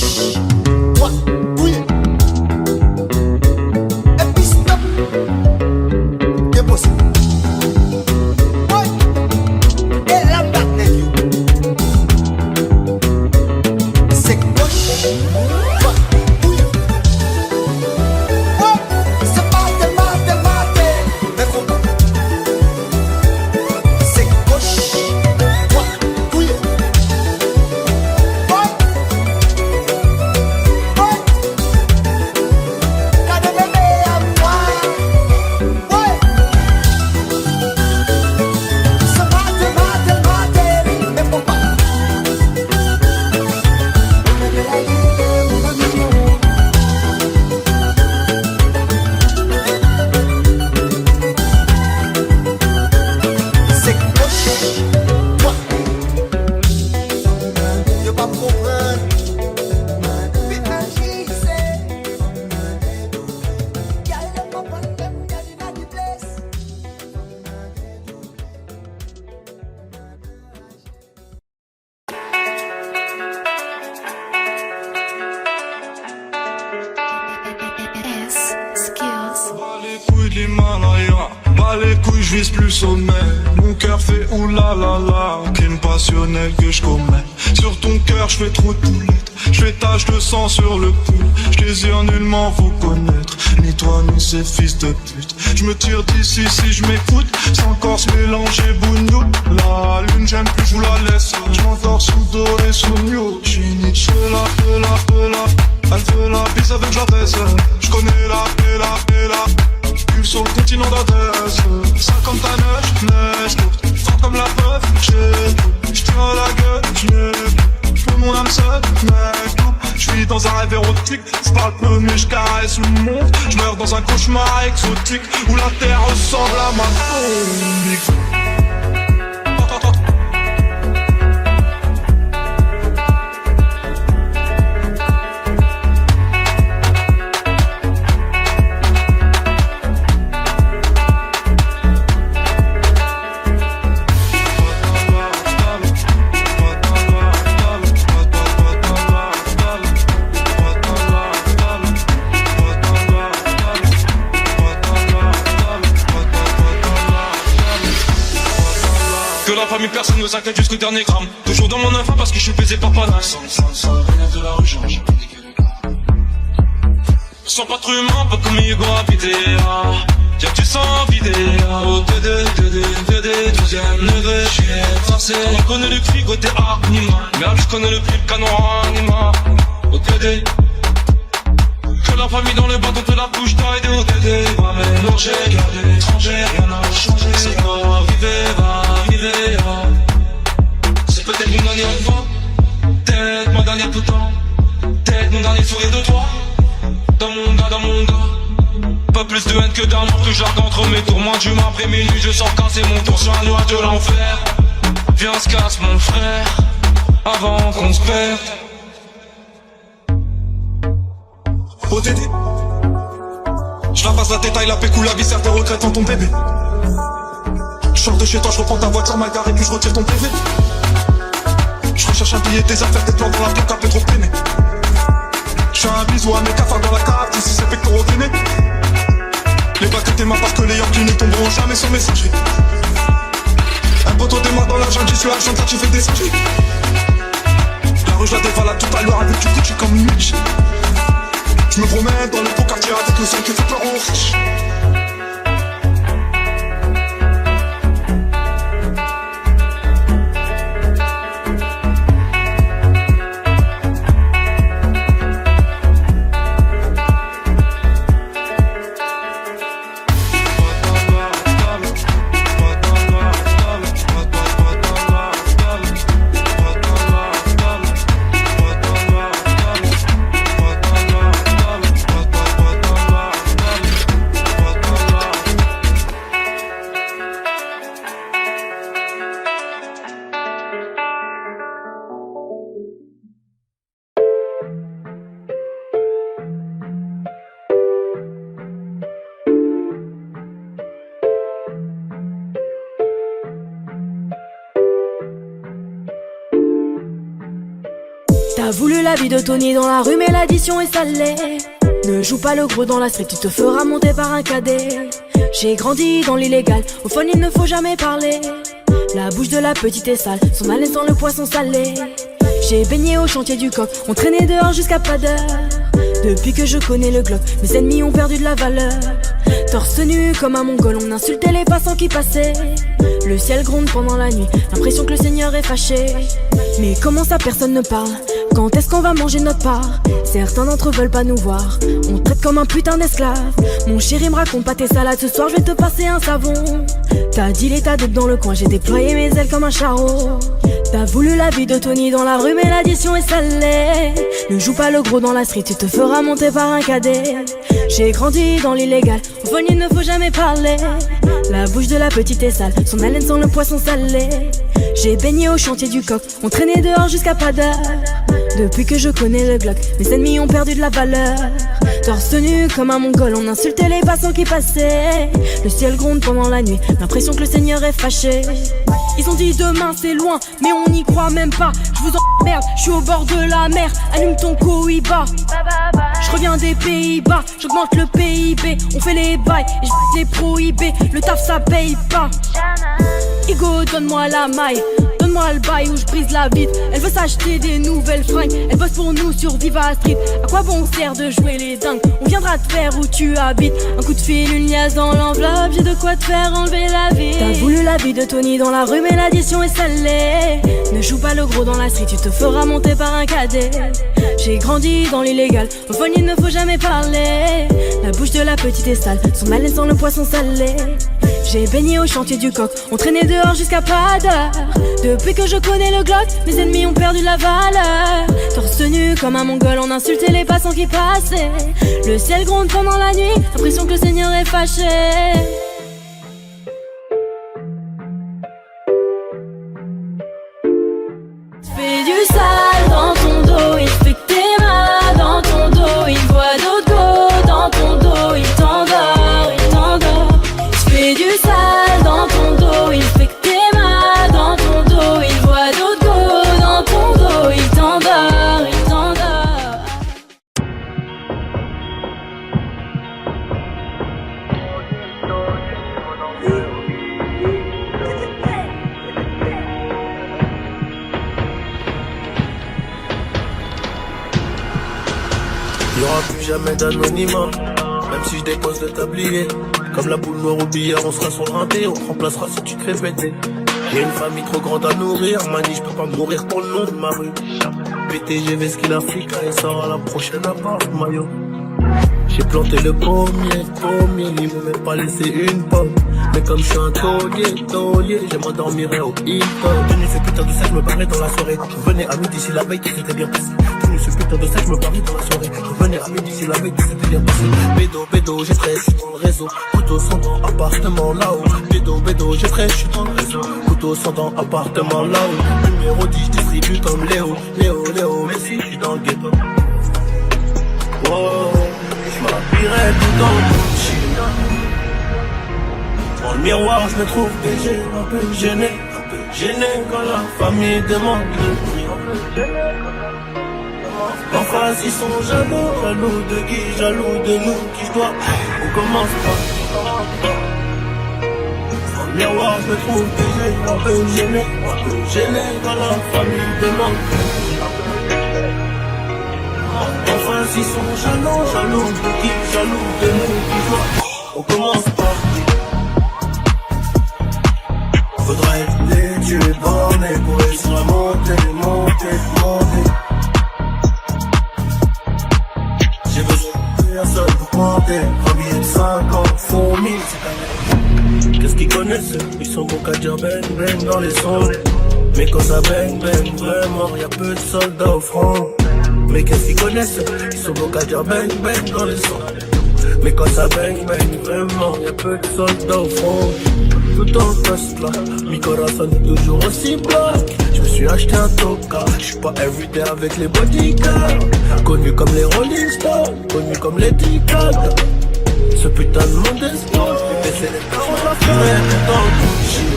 droite, bouille. Et puis stop. Bas les couilles, je vise plus sommet. Mon cœur fait oulala, crime passionnel que je commets. Sur ton cœur, je fais trop de poulettes. Je fais tache de sang sur le pull. Je désire nullement vous connaître, ni toi ni ces fils de pute. Je me tire d'ici si je m'écoute, sans corse mélanger bougnout. La lune j'aime plus, je vous la laisse. Je m'endors sous doré, sous new. J'suis Nietzsche, elle veut la bise avec la baisse. Je connais la j'pulse sur le continent d'Adresse. 59, neige courte, forte comme la preuve. J'tire la gueule, j'peux mon âme seule, mec. J'vis dans un rêve érotique, j'parle peu mais j'caresse le monde. J'meurs dans un cauchemar exotique où la terre ressemble à ma tombe. Personne ne s'inquiète jusqu'au dernier gramme. Toujours dans mon info parce que je suis baisé par Panas. Sans rien de la rue, j'ai pété que les gars. Sans pas trop humain, pas comme Hugo habité. Tiens que tu sens vidé. Au TD, 12ème degré. J'suis forcé. On connaît le cri côté animal. Merde, je connais le prix, le canon animal. Au TD. Que la famille dans le bâton te la bouche taille au TD. Va mélanger, garder étranger, rien n'a changé. C'est pas arrivé, va arriver. C'est peut-être mon dernier enfant, peut-être mon dernier tout temps, peut-être mon dernier sourire de toi. Dans mon gars, pas plus de haine que d'amour, tout jargon entre mes tours. Moins d'humain après minuit, je sens casser mon tour sur un nuage de l'enfer. Viens, on se casse mon frère, avant qu'on se perde. ODD, je la passe la détail, la pécou, la viscère, tes regrets dans ton bébé. Je sors de chez toi, je reprends ta voiture mal garée, puis je retire ton PV. Je recherche un billet, des affaires, des plans dans la plaque, un peu trop peiné. Je fais un bisou à mes cafards dans la cave, ici c'est pectoraux gainés. Les bacs étaient mains parce que les Yankees ne tomberont jamais sur messagerie. Un poteau démarre dans la jungle, j'y suis à Argentin, tu fais des singeries. La rue je la dévalade tout à l'heure avec du Gucci comme une Mitch. Je me promène dans le beau quartier avec le son qui fait peur aux riches. T'as voulu la vie de Tony dans la rue mais l'addition est salée. Ne joue pas le gros dans la street, tu te feras monter par un cadet. J'ai grandi dans l'illégal, au fun il ne faut jamais parler. La bouche de la petite est sale, son haleine sent le poisson salé. J'ai baigné au chantier du coq, on traînait dehors jusqu'à pas d'heure. Depuis que je connais le Glock, mes ennemis ont perdu de la valeur. Torse nu comme un mongol, on insultait les passants qui passaient. Le ciel gronde pendant la nuit, l'impression que le Seigneur est fâché. Mais comment ça personne ne parle? Quand est-ce qu'on va manger notre part? Certains d'entre eux veulent pas nous voir, on traite comme un putain d'esclave. Mon chéri me raconte pas tes salades, ce soir je vais te passer un savon. T'as dealé ta dope dans le coin, j'ai déployé mes ailes comme un charreau. T'as voulu la vie de Tony dans la rue mais l'addition est salée. Ne joue pas le gros dans la street, tu te feras monter par un cadet. J'ai grandi dans l'illégal, au fond il ne faut jamais parler. La bouche de la petite est sale, son haleine sent le poisson salé. J'ai baigné au chantier du coq, on traînait dehors jusqu'à pas d'heure. Depuis que je connais le Glock, mes ennemis ont perdu de la valeur. Torse nu comme un mongol, on insultait les passants qui passaient. Le ciel gronde pendant la nuit, l'impression que le Seigneur est fâché. Ils ont dit demain c'est loin, mais on n'y croit même pas. Je vous emmerde, je suis au bord de la mer. Allume ton Cohiba. Je reviens des Pays-Bas, j'augmente le PIB. On fait les bails et je les prohibés. Le taf ça paye pas. Igo, donne-moi la maille, donne-moi le bail où je brise la vitre. Elle veut s'acheter des nouvelles fringues, elle bosse pour nous sur Viva Street. À quoi bon sert de jouer les dingues? On viendra te faire où tu habites. Un coup de fil, une liasse dans l'enveloppe, j'ai de quoi te faire enlever la vie. T'as voulu la vie de Tony dans la rue mais l'addition est salée. Ne joue pas le gros dans la street, tu te feras monter par un cadet. J'ai grandi dans l'illégal, au fond il ne faut jamais parler. La bouche de la petite est sale, son haleine sent le poisson salé. J'ai baigné au chantier du coq, on traînait dehors jusqu'à pas d'heure. Depuis que je connais le Glock, mes ennemis ont perdu la valeur. Torse nu comme un mongol, on insultait les passants qui passaient. Le ciel gronde pendant la nuit, l'impression que le Seigneur est fâché. Fais du sale dans ton dos, il fait que t'es mal dans ton dos. Il voit d'autres go dans ton dos, il t'endort, il t'endort. Fais du sale dans ton dos, il fait que t'es mal dans ton dos. Il voit d'autres go dans ton dos, il t'endort, il t'endort. Y'aura plus jamais d'anonymat, même si je dépose le tablier. Comme la boule noire au billard, on sera sur le rinté, on te remplacera si tu te fais péter. J'ai une famille trop grande à nourrir, mani, je peux pas mourir pour le nom de ma rue. PTGV, ce qu'il a fait, quand il sort à la prochaine appart, maillot. J'ai planté le pommier, ils m'ont même pas laissé une pomme. Mais comme je suis un taulier, je m'endormirai au Hilton. Tenu ce putain de sac, je me barrais dans la soirée. Je venais à midi si la veille, tout s'était bien passé. Tenu ce putain de sac, je me barrais dans la soirée. Je venais à midi si la veille, tout s'était bien passé. Bédo, j'ai fraîche, je suis dans le réseau. Couteau sans dents, appartement là-haut. Bédo, j'ai fraîche, je suis dans le réseau. Couteau sans dents, appartement là-haut. Numéro 10, je distribue comme Léo, mais si je suis dans le ghetto. Wow. J'm'habillerai tout en Gucci. Dans le miroir je me trouve BG, un peu gêné quand la famille demande le prix. En face ils sont jaloux de qui, jaloux de nous, qui je dois. On commence pas. Dans le miroir je me trouve BG, un peu gêné quand la famille demande le prix. Enfin s'ils sont jaloux de qui, jaloux de nous, qui doit. On commence pas. Faudrait être tu es borné pour réussir à monter. J'ai besoin de personne pour monter. Un billet de 50 font 1000, c'est quand qu'est-ce qu'ils connaissent? Ils sont bons qu'à dire bang dans les sons. Mais quand ça bang vraiment, y'a peu de soldats au front. Mais qu'est-ce qu'ils connaissent? Ils sont bons qu'à dire bang dans les sons. Mais quand ça bang vraiment, y'a peu de soldats au front. Tout en poste là, mi corazon est toujours aussi black. Je me suis acheté un toka, j'suis pas everyday avec les bodyguards. Connu comme les Rolling Stones, connu comme les Ticals. Ce putain de monde est sport, j'ai baissé les temps, on va faire tout en Gucci.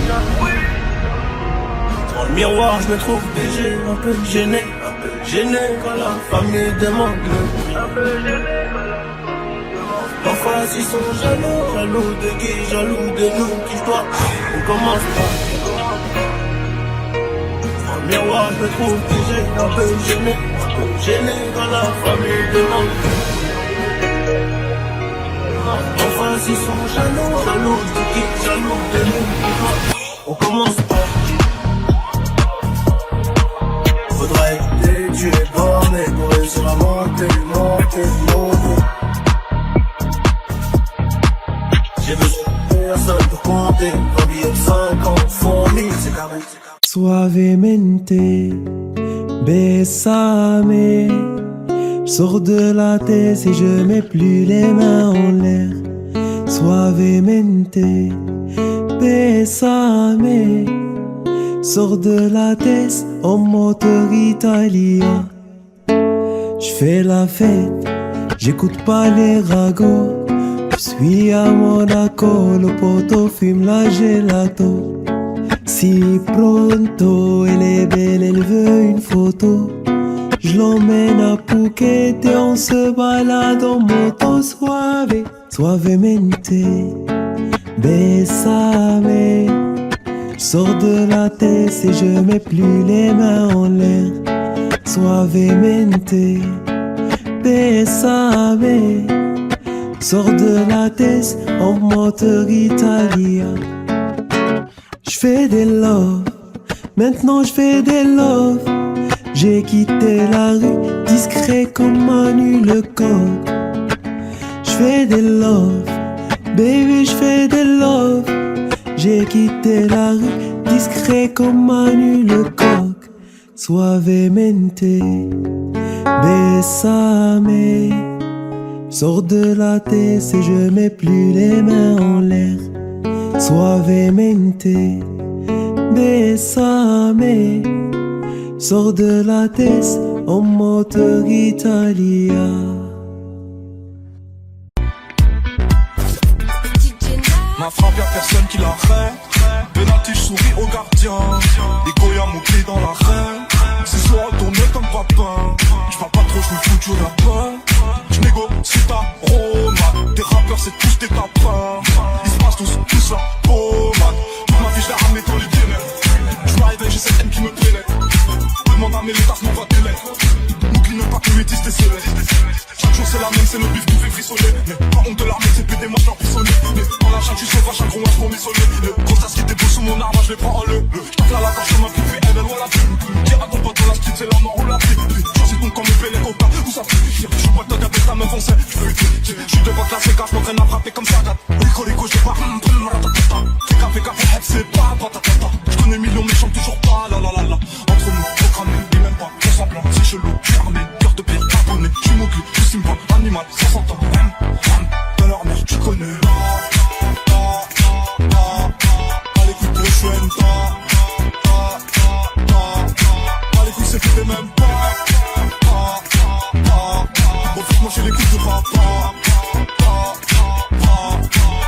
Dans le miroir je me trouve BG, un peu gêné quand la famille demande le prix. En face ils sont jaloux de qui, jaloux de nous, qui je dois. On commence pas. Dans le miroir, je me trouve figé, un peu gêné quand la famille demande. Enfin, s'ils sont jaloux, qui jaloux de nous. On commence pas. Faudrait que tu es borné pour réussir à monter. J'ai besoin de personne pour compter. Un billet de 50 fournis, c'est carré. Suavemente, besame. J'sors de la tête et je mets plus les mains en l'air. Suavemente, besame. Sors de la tête en moteur italien. J'fais la fête, j'écoute pas les ragots. J'suis à Monaco, le poteau fume la gelato. Si pronto, elle est belle, elle veut une photo. Je l'emmène à Phuket et on se balade en moto. Suavemente, besame. J'sors de la tête et je mets plus les mains en l'air. Suavemente, besame. Sors de la tête en moteur italien. J'fais des love, maintenant j'fais des love. J'ai quitté la rue, discret comme Manu le coq. J'fais des love, baby j'fais des love. J'ai quitté la rue, discret comme Manu le coq. Suavemente, besame. Sors de la tête et je mets plus les mains en l'air. Suavemente, besame. Sors de la tête en moteur italien. Ma frappe y'a personne qui l'arrête. Penalty j'souris au gardien. Et Goya mon pied dans l'arène. C'est soir retourné comme papin. J'parle pas trop, j'me fous du rappeur. J'négocie ta romade. Tes rappeurs c'est tous des tapins. Ils se passent tous la pommade. Toute ma vie j'l'ai ramené dans les ténèbres. J'm'arrive et j'ai cette haine qui me pénètre. Demande à mes létards, m'envoie des lettres. N'oublie même pas que le métis t'es céleste. Chaque jour c'est la même, c'est le bif qui fait frissonner. Mais pas honte de l'armée, c'est plus des moches l'emprisonné. Mais dans la chatte, tu sauvage, un gros match pour m'isoler. Le gros tas qui était beau sous mon arbre, je les prends en le. J'tape là la gorge comme un pipi, elle ou la plume. Dire à ton pote dans la street, c'est la mort ou la vie. Choisis ton camp, mes pélés coca, où ça fait. J'suis pas le dog avec ta meuf, on sait. J'suis devant la séca, j'm'entraîne à frapper comme ça. Rico, j'ai pas. Fais café, c'est pas patatata. J'connais millions méchants, toujours pas la. Entre nous, programmé, et même pas ton semblant. C'est chelou, j'suis armé, cœur de pierre, abonné. J'suis mobile, j'suis simple, animal, ça s'entend. Dans leur mère, tu connais. Allez, écoute, prochaine allez, écoute, c'est fait même pas. Bon, faut que moi j'ai les coups de papa.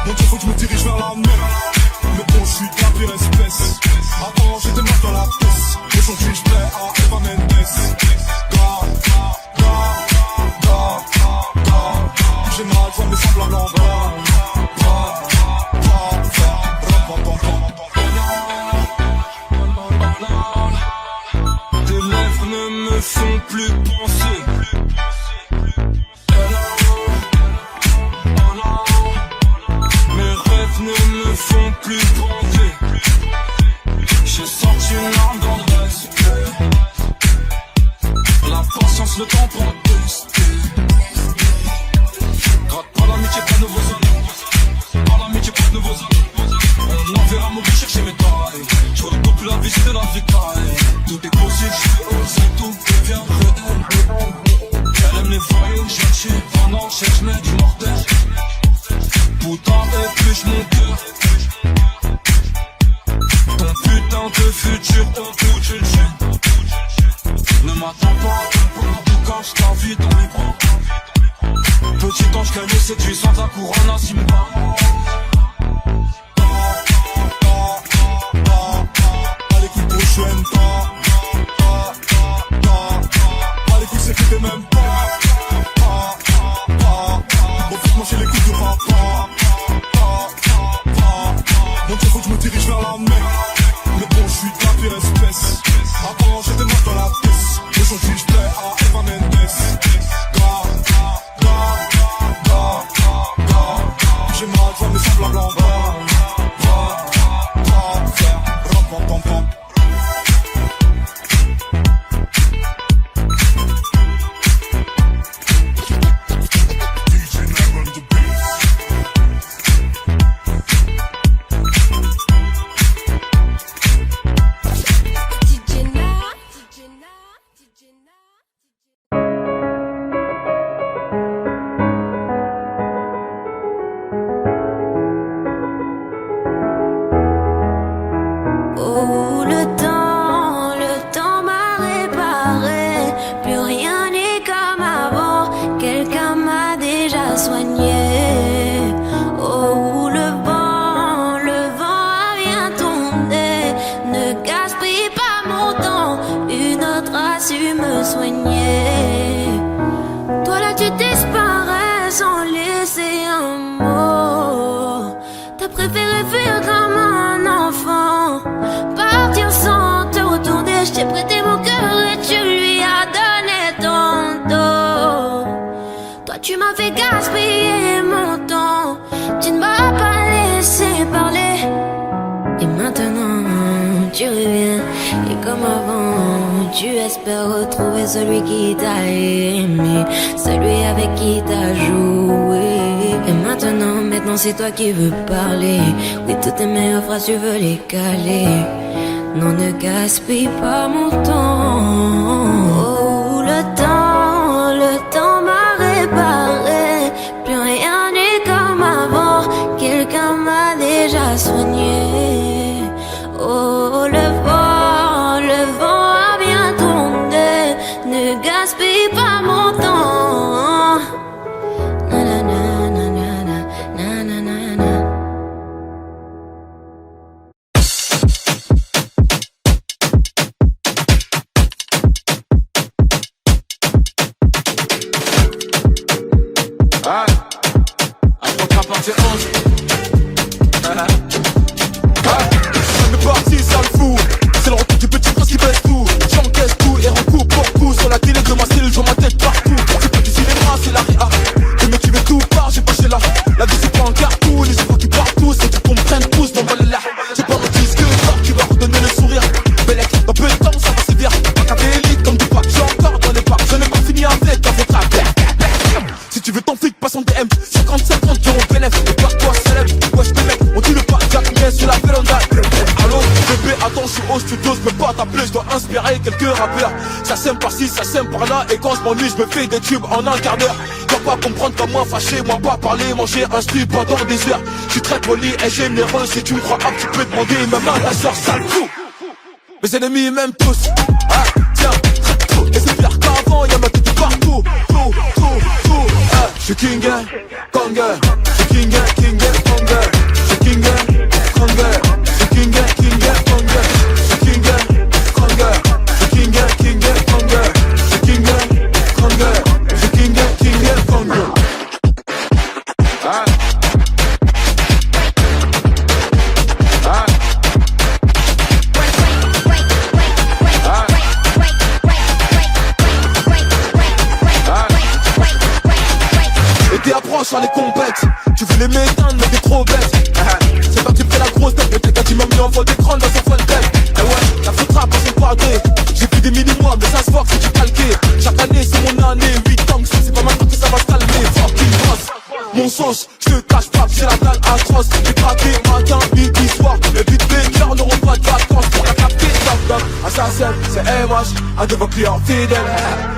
Mon Dieu, faut que je me dirige vers la mer. Mais bon, j'suis de la pire espèce. Avant, j'étais mort dans la pièce. Aujourd'hui, j'plais à Eva Mendes. J'ai mal, j'vois mes semblables en bas. Tes lèvres ne me font plus penser. Mes rêves ne me font plus bander. J'ai sorti une arme dans le respect. La patience, le temps pour tester. Gratte pas l'amitié, pas de nouveaux amis. Pas l'amitié, pas de nouveaux amis. On enverra mon but chercher mes tailles. Je redécouvre plus la vie, c'est de la vie carrée. Tout est possible, je fais oser, tout devient réel. Elle aime les voyous, je viens de chez pendant, je mets du mortel. Putain, épluche mon cœur. Ton putain de futur, au bout d'une chaîne. Ne m'attends pas, en tout cas, je t'invite dans mes bras. Petit ange caillé, séduisant ta couronne à Simba. Allez, écoute, prochaine allez, écoute, c'est que t'es même pas. Bon, faut que moi j'ai les coups de papa. Mon Dieu, faut que je me dirige vers la mer. Mais bon, j'suis de la pire espèce. Avant, Tu m'as fait gaspiller mon temps. Tu ne m'as pas laissé parler. Et maintenant tu reviens. Et comme avant, tu espères retrouver celui qui t'a aimé, celui avec qui t'as joué. Et maintenant c'est toi qui veux parler. Oui, toutes tes meilleures phrases tu veux les caler. Non, ne gaspille pas mon temps. Oh, le temps m'a réparé. Plus rien n'est comme avant. Quelqu'un m'a déjà soigné. Oh, le vent a bien tourné. Ne gaspille pas mon temps. Na na na na na na na na. Ah, après la partie 11. On est parti, ça le fout. C'est le retour du petit prince qui baisse tout. J'encaisse tout et recoupe pour coup. Sur la télé de ma style, je vois ma tête partout. C'est pas du cinéma, c'est la réa. Le mec qui veut tout part, j'ai pas chez là. La vie c'est pas un cartoon, les efforts qui partent tous. C'est qu'ils comprennent tous, dans le l'air. J'ai pas mon disque d'or qui va redonner le sourire. Bellec, dans peu de temps, ça va sévir. Macabélique comme du pack, j'ai encore dans les packs. Je n'ai pas fini avec un votre appel. Si tu veux ton flic, passe en DM. 50-50 euros bénéf, et par toi célèbre. Wesh les mecs, on dit le pas, Jack, mais sur la véranda. Allô, bébé, attends, je suis au studio, je peux pas t'appeler, je dois inspirer quelques rappeurs. Ça sème par-ci, ça sème par-là, et quand je m'ennuie, je me fais des tubes en un quart d'heure. Dois pas comprendre comme moi fâché, moi pas parler, manger un strip pendant des heures. Je suis très poli et généreux, si tu me crois up, tu peux demander même à ta soeur, sale fou. Mes ennemis m'aiment tous, ah, tiens, et c'est pire qu'avant, y'a ma tête partout, tout, je suis king, Kanga, je suis king, Kanga, je suis king, Kanga, je suis king, Kanga, je suis king, Kanga, je suis king, Kanga, je suis king, Kanga, je suis king, Kanga. Ah. Ah. Et t'es approche sur les compètes. Tu voulais m'éteindre mais t'es trop bête. C'est pas que tu fais la grosse tête. Mais t'es tu m'as mis en faux d'écran dans son phone tête. Et ouais, la faute rap à son padré. J'ai plus des mini-mois mais ça se voit que c'est du calqué. Chaque année c'est mon année, 8 ans. C'est pas maintenant que ça va se calmer. Fucking boss. Mon sauce, je te cache pas que j'ai la dalle atroce. J'ai craqué matin, midi, soir. Les beat makers n'auront pas de vacances. Pour la capter, top, assassin, c'est MH. Un de vos clients fidèles.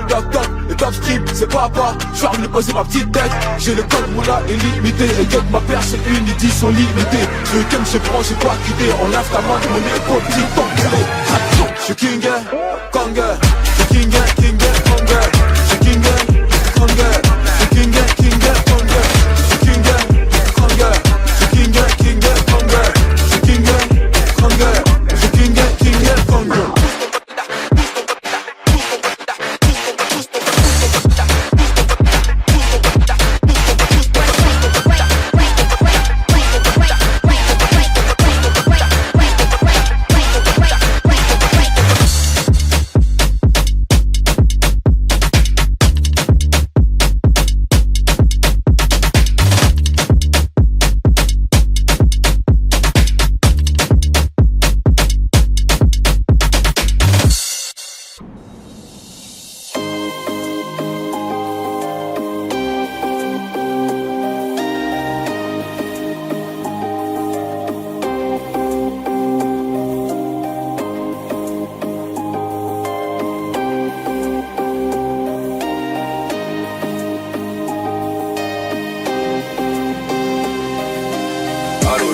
Top, le top script, c'est papa. Je vais me poser ma petite tête. J'ai le code moula illimité. Et que ma paire c'est une édition limitée. Je veux qu'elle me prend, j'ai pas quitté. On lave ta main de mon épaule, petit tombé. Je suis king, Kanga. Je suis king, Kanga. Je suis king, Kanga. Je suis king, Kanga.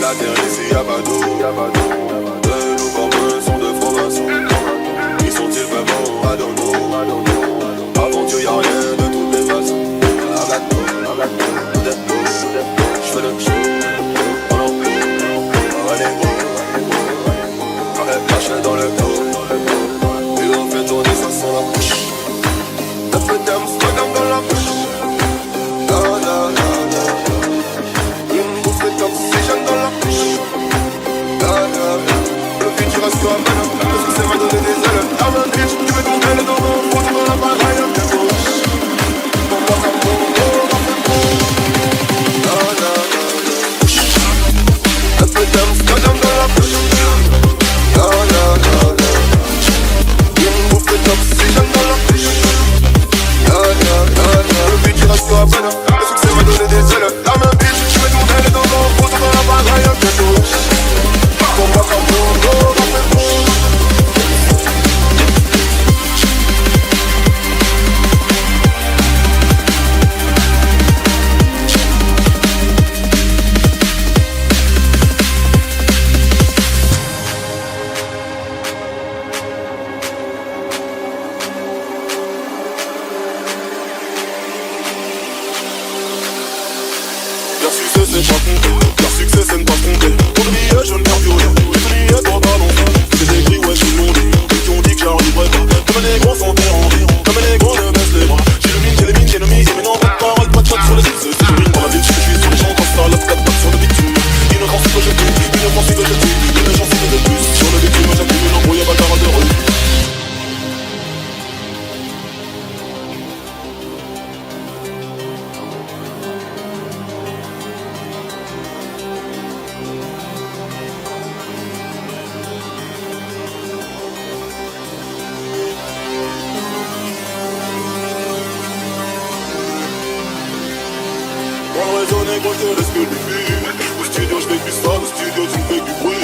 La terre ici y'a pas d'eau. De nos formes sont de faux maçons. Qui sont-ils vraiment à dos? Avant Dieu y'a rien de toutes les façons. Je fais le show. Lâche dans le dos. Et on fait tourner ça sans la bouche. Un peu d'âme, soit dans la bouche. Une bouffe d'oxygène dans la bouche. Le futur reste toi maintenant. Parce que c'est m'a donné des ailes. Ah ben bitch, tu veux ton aile dans mon fond. Tu vas la baraille. Pour moi ça me sais pas compter. Leur succès c'est ne pas tromper. Pour le billet jaune vert violet, j'ai fait billet pour ballon. J'ai écrit ouais tout le monde dit, qui ont dit que j'arriverais pas. Comme les gros sont terrandis, comme les gros je baisse les bras. J'ai le mine, j'ai les mines, j'ai le mise. Mais non pas de parole, pas de shot sur les succès. C'est joli dans la ville, je suis sur les champs quand ça lave 4 pattes sur le bitume. Inoffensive que je tue, inoffensive que je tue. Une gencive de plus, sur le bitume j'appuie une embrouille à bagarre de rue. Gros, je te laisse que les filles. Au studio je fais plus ça, au studio tu me fais du bruit.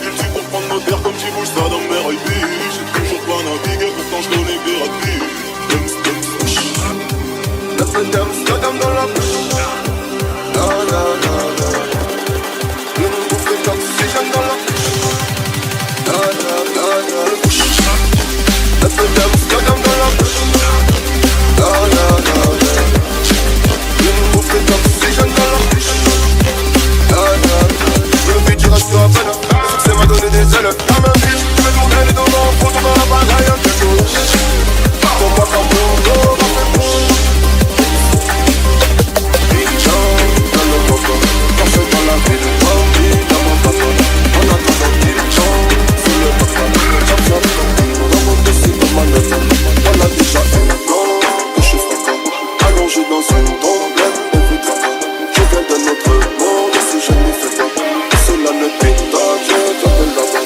Il tue pour prendre nos terres comme tu bouges ça dans mes rails. J'ai toujours pas navigué, pourtant je connais des rapides. La dame dans la bouche. La la la la. Le nom bouffe les oxygène dans la bouche. La la la la. La dame dans la bouche. La la la la. Le nom bouffe les oxygène dans la bouche. La la la. Le but du reste à peine. Le succès m'a donné des ailes. La main vide, je vais tourner les dos dans le fond. On va la bagaille un peu chaud. Pour moi comme bon, allongé dans une tombe pleine de je viens de notre monde, et si je ne fais pas cela ne t'étonne, je viens de l'avoir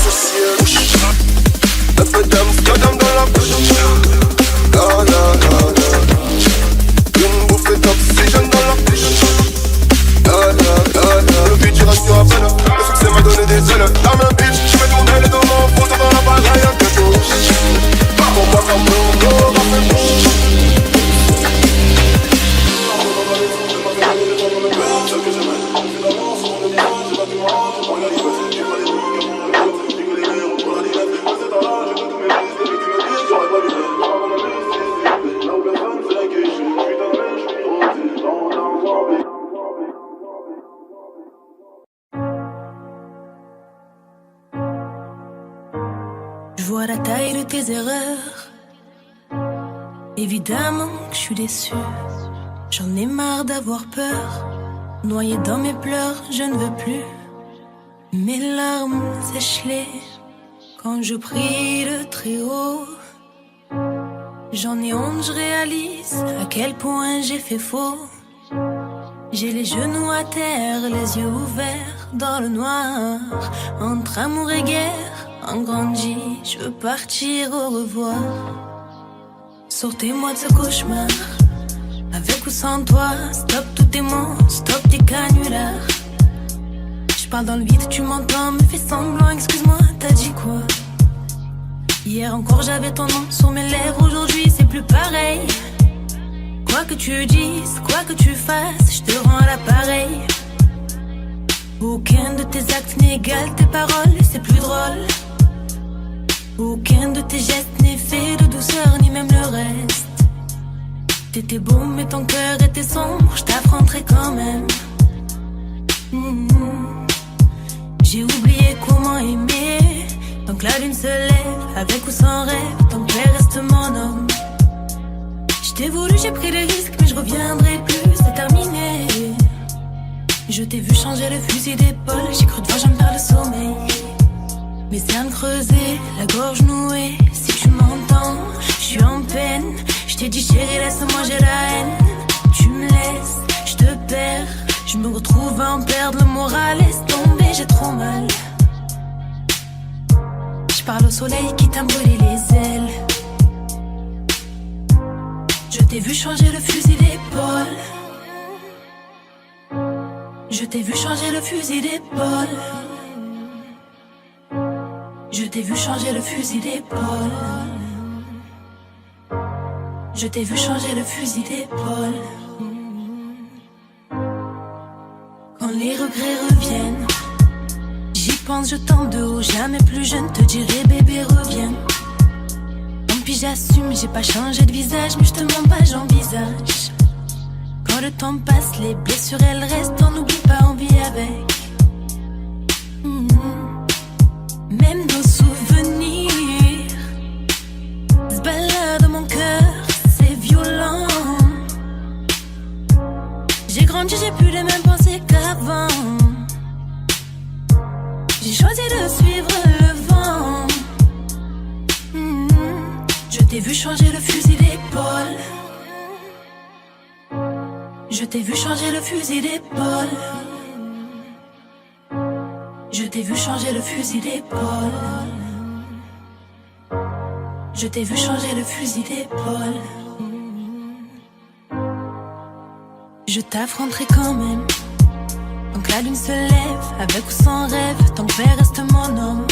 ceci est un peu d'Amsterdam dans la bouche. La la la la. Une bouffée d'oxygène dans la bouche. La la la la. Le but du reste à peine. Le succès m'a donné des ailes. La main bitch, je vais tourner les deux mains. Photo dans la bagaille un peu chaud. Pour moi comme mon dos, ma fait bouche. Je vois la taille de tes erreurs. Évidemment que je suis déçue. J'en ai marre d'avoir peur. Noyé dans mes pleurs, je ne veux plus. Mes larmes sèchent-les quand je prie le très haut. J'en ai honte, je réalise à quel point j'ai fait faux. J'ai les genoux à terre, les yeux ouverts dans le noir. Entre amour et guerre, en grandi, je veux partir au revoir. Sortez-moi de ce cauchemar, avec ou sans toi. Stop tous tes mots, stop tes canulars. Je parle dans le vide, tu m'entends, me fais semblant, excuse-moi, t'as dit quoi? Hier encore j'avais ton nom sur mes lèvres, aujourd'hui c'est plus pareil. Quoi que tu dises, quoi que tu fasses, je te rends à l'appareil. Aucun de tes actes n'égale tes paroles, c'est plus drôle. Aucun de tes gestes n'est fait de douceur, ni même le reste. T'étais beau mais ton cœur était sombre, je t'affronterai quand même. J'ai oublié comment aimer. Tant que la lune se lève, avec ou sans rêve, ton père reste mon homme. Je t'ai voulu, j'ai pris des risques, mais je reviendrai plus, c'est terminé. Je t'ai vu changer le fusil d'épaule, j'ai cru devoir jamais perdre le sommeil. Mes cernes creusées, la gorge nouée, si tu m'entends, je suis en peine. Je t'ai dit chérie, laisse-moi, j'ai la haine. Tu me laisses, je te perds. Je me retrouve à en perdre le moral, laisse tomber, j'ai trop mal. Je parle au soleil qui t'a brûlé les ailes. Je t'ai vu changer le fusil d'épaule. Je t'ai vu changer le fusil d'épaule. Je t'ai vu changer le fusil d'épaule. Je t'ai vu changer le fusil d'épaule. Quand les regrets reviennent, j'y pense, je tente de haut, jamais plus je ne te dirai bébé reviens. Tant pis j'assume, j'ai pas changé de visage, mais je te mens pas, j'envisage. Quand le temps passe, les blessures elles restent, on n'oublie pas, on vit avec. Même nos souvenirs se baladent dans mon cœur, c'est violent. J'ai grandi, j'ai plus les mêmes pensées qu'avant. J'ai choisi de suivre le vent. Je t'ai vu changer le fusil d'épaule. Je t'ai vu changer le fusil d'épaule. Je t'ai vu changer le fusil d'épaule. Je t'ai vu changer le fusil d'épaule. Je t'affronterai quand même. Tant que la lune se lève, avec ou sans rêve, ton père reste mon homme.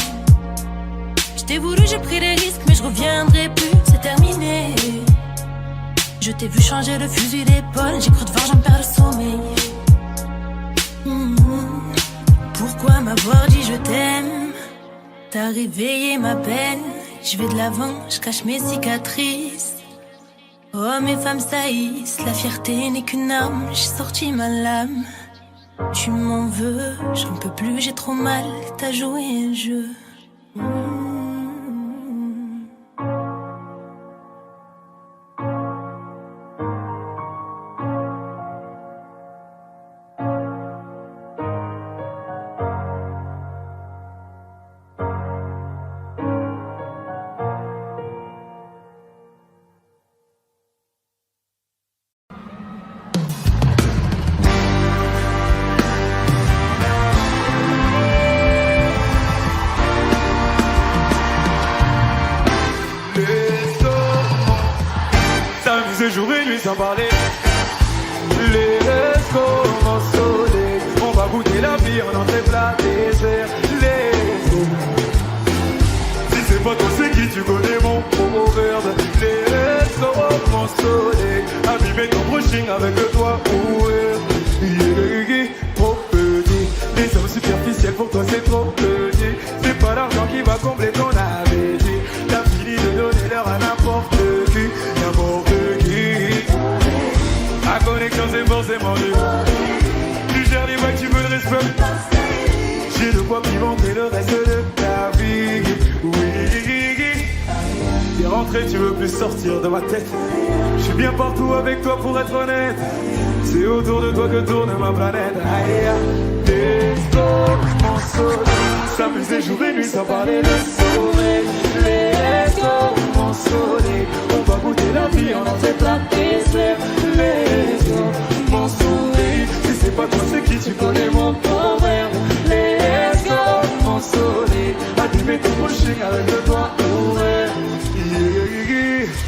Je t'ai voulu, j'ai pris des risques, mais je reviendrai plus, c'est terminé. Je t'ai vu changer le fusil d'épaule, j'ai cru devoir, j'en perds le sommeil. Pourquoi m'avoir dit je t'aime? T'as réveillé ma peine. Je vais de l'avant, je cache mes cicatrices. Hommes et femmes saillissent, la fierté n'est qu'une arme. J'ai sorti ma lame. Tu m'en veux, j'en peux plus, j'ai trop mal. T'as joué un jeu. S'amuser jour et nuit sans parler. Les commencent soleil. On va goûter la vie en entrée plat dessert. Les si c'est pas toi c'est qui tu connais mon proverbe. Les commencent soleil. Abîmer ton brushing avec le toit ouvert. Trop petit. Les hommes superficiels pour toi c'est trop petit. C'est pas l'argent qui va combler ton appétit. T'as fini de donner l'heure à n'importe qui. La connexion c'est forcément dur. Tu gères les vagues, tu veux le respect. J'ai de quoi pimenter le reste de ta vie. Oui. T'es rentré, tu veux plus sortir de ma tête. Je suis bien partout avec toi pour être honnête. C'est autour de toi que tourne ma planète. Mon soleil. S'amuser jour et nuit sans parler de sommeil. Mon soleil. On va goûter la vie en entrée plat dessert. Mon soleil. Si c'est pas toi c'est qui tu connais mon proverbe. Mon soleil. Abîmer ton brushing avec le doigt ouvert.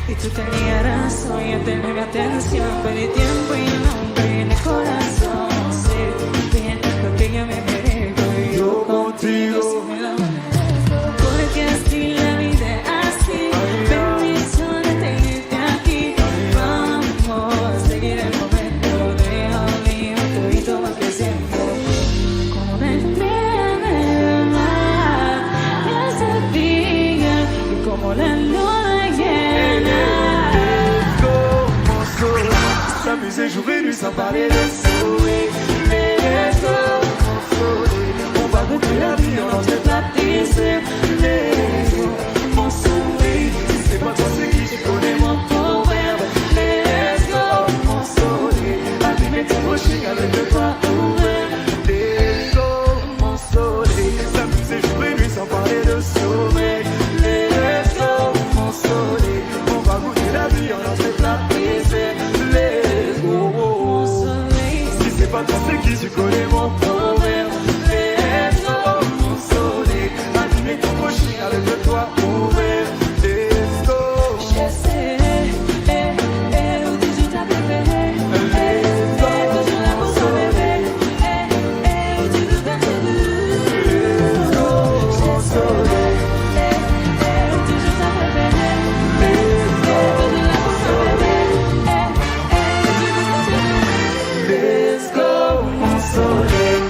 Y tú tenías razón, ya tenés mi atención. Perdí tiempo y no perdí el corazón. Sé bien lo que yo me merezco. Y yo contigo si me lo merezco. Porque así la vida es así. Permiso de tenerte aquí. Vamos a seguir el momento. Deja mi todito va creciendo. Como una estrella del mar. Ya sabía y como la luna llena. S'amuser jour et nuit sans parler de sourire. Les mon soleil. On va goûter la vie en entrée plat dessert. Mon soleil. Si c'est pas toi c'est qui tu connais mon proverbe. Mon soleil. Abîmer ton brushing avec le toit ouvert. Mon soleil. S'amuser jour et nuit sans parler de sommeil. Mon soleil. On va goûter la vie en entrée plat dessert. C'est pas toi c'est qui tu connais mon proverbe. Mon soleil. Abîmer ton brushing avec le toit ouvert. Je sais, où toujours t'as préféré. Toujours là pour toi bébé. Où tu veux faire tes bouts. Mon soleil. Où toujours t'as préféré. Toujours là pour toi bébé. Où tu veux faire tes bouts. Let's go, mon soleil.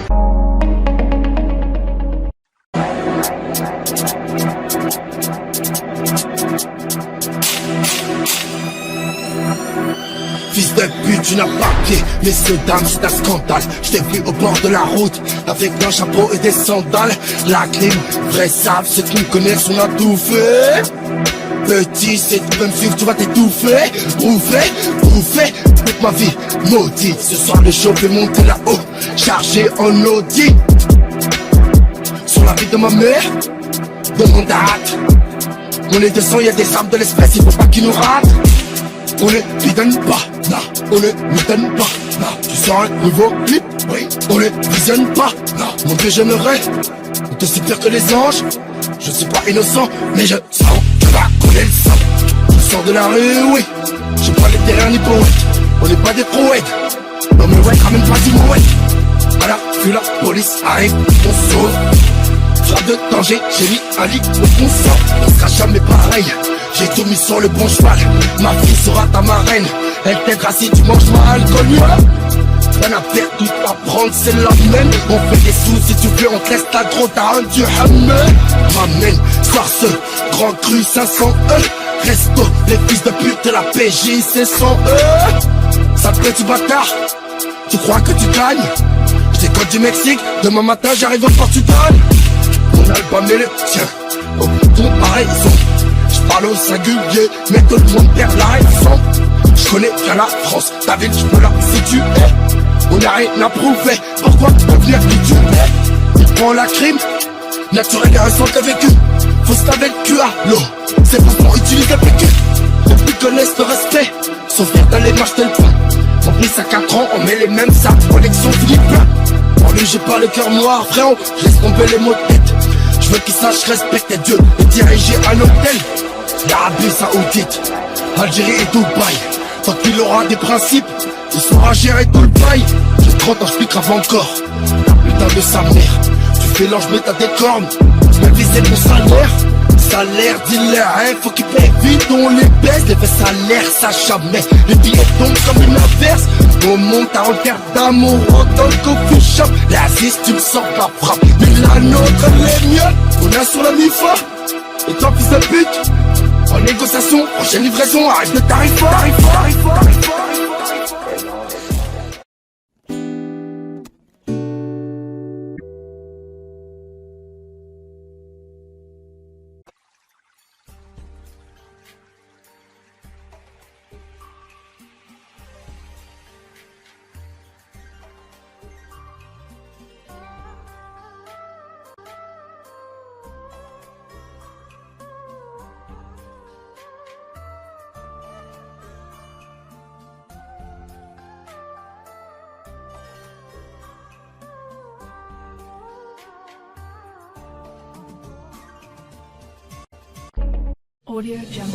Depuis tu n'as pas pied, messieurs dames c'est un scandale. Je t'ai vu au bord de la route avec un chapeau et des sandales. La clim, vrai savent, ceux qui me connaissent on a tout fait. Petit, si tu peux me suivre, tu vas t'étouffer. Bouffé, toute ma vie maudite. Ce soir le show fait monter là-haut, chargé en Audi. Sur la vie de ma mère, de mon date. On est 200, y'a des armes de l'espèce, il faut pas qu'ils nous ratent. On ne lui donne pas, non, on ne lui donne pas, non. Tu sors un nouveau clip, oui, on ne visionne pas, non. Mon Dieu, j'aimerais être aussi pire que les anges. Je suis pas innocent, mais je sens que va couler le sang. Je sors de la rue, oui, j'ai pas les terrains ni poètes. On n'est pas des prouettes, non mais ouais, ramène pas du mouette. Voilà, puis la police arrive, on sauve. Frappe de danger, j'ai mis un lit au consent. On sera jamais pareil, j'ai tout mis sur le bon cheval. Ma fille sera ta marraine, elle t'aidera si tu manges mal connu. Rien à faire, tout à prendre, c'est la même. On fait des sous si tu veux, on te laisse ta gros t'as du hammer. Ramène, soir ce grand cru 500 Resto, les fils de pute de la PJ, c'est 100 Ça te petit bâtard, tu crois que tu gagnes? J'étais code du Mexique, demain matin j'arrive au Portugal. Mon album est le tien, au bouton pareil son. J'parle au singulier, mais tout le monde perd la raison. J'connais bien la France, ta ville j'peux la situer. On n'a rien à prouver, pourquoi devenir qui tu es? Il prend la crime, naturel et récent t'as vécu. Faut se laver le cul à l'eau, c'est pas pour utiliser le PQ. Les plus connaissent le respect, sont fiers d'aller m'acheter le pain. Mon prix à 4 ans, on met les mêmes sacs, collection Philippe. Pour lui j'ai pas le cœur noir, frérot, je laisse tomber les mots de tête. Je veux qu'il sache respecter Dieu et diriger un hôtel. L'Arabie Saoudite, Algérie et Dubaï. Tant qu'il aura des principes, il saura gérer tout le bail. J'ai 30 ans, je pique grave encore. Putain de sa mère, tu fais l'ange mais t'as des cornes. Même si c'est mon salaire, salaire, dealer, hein, faut qu'il paye vite, on les baisse. Les faits salaires, ça jamais. Les billets tombent comme une averse. On monte à regard d'amour dans le coffee shop. L'Aziz, tu me sors la frappe. Mais la nôtre, elle est mieux. On a sur la MIFA. Et toi, fils de pute, en négociation, prochaine livraison, arrête de tarif. Audio Jungle.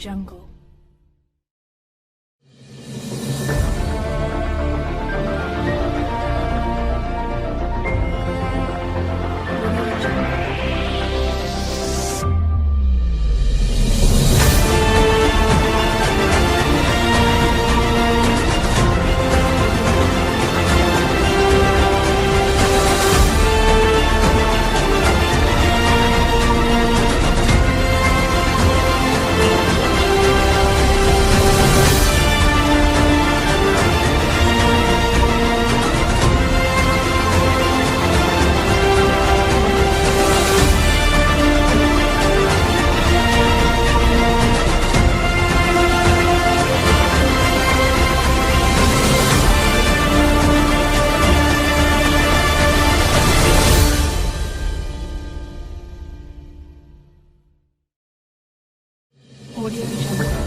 Jungle. Audio Jungle.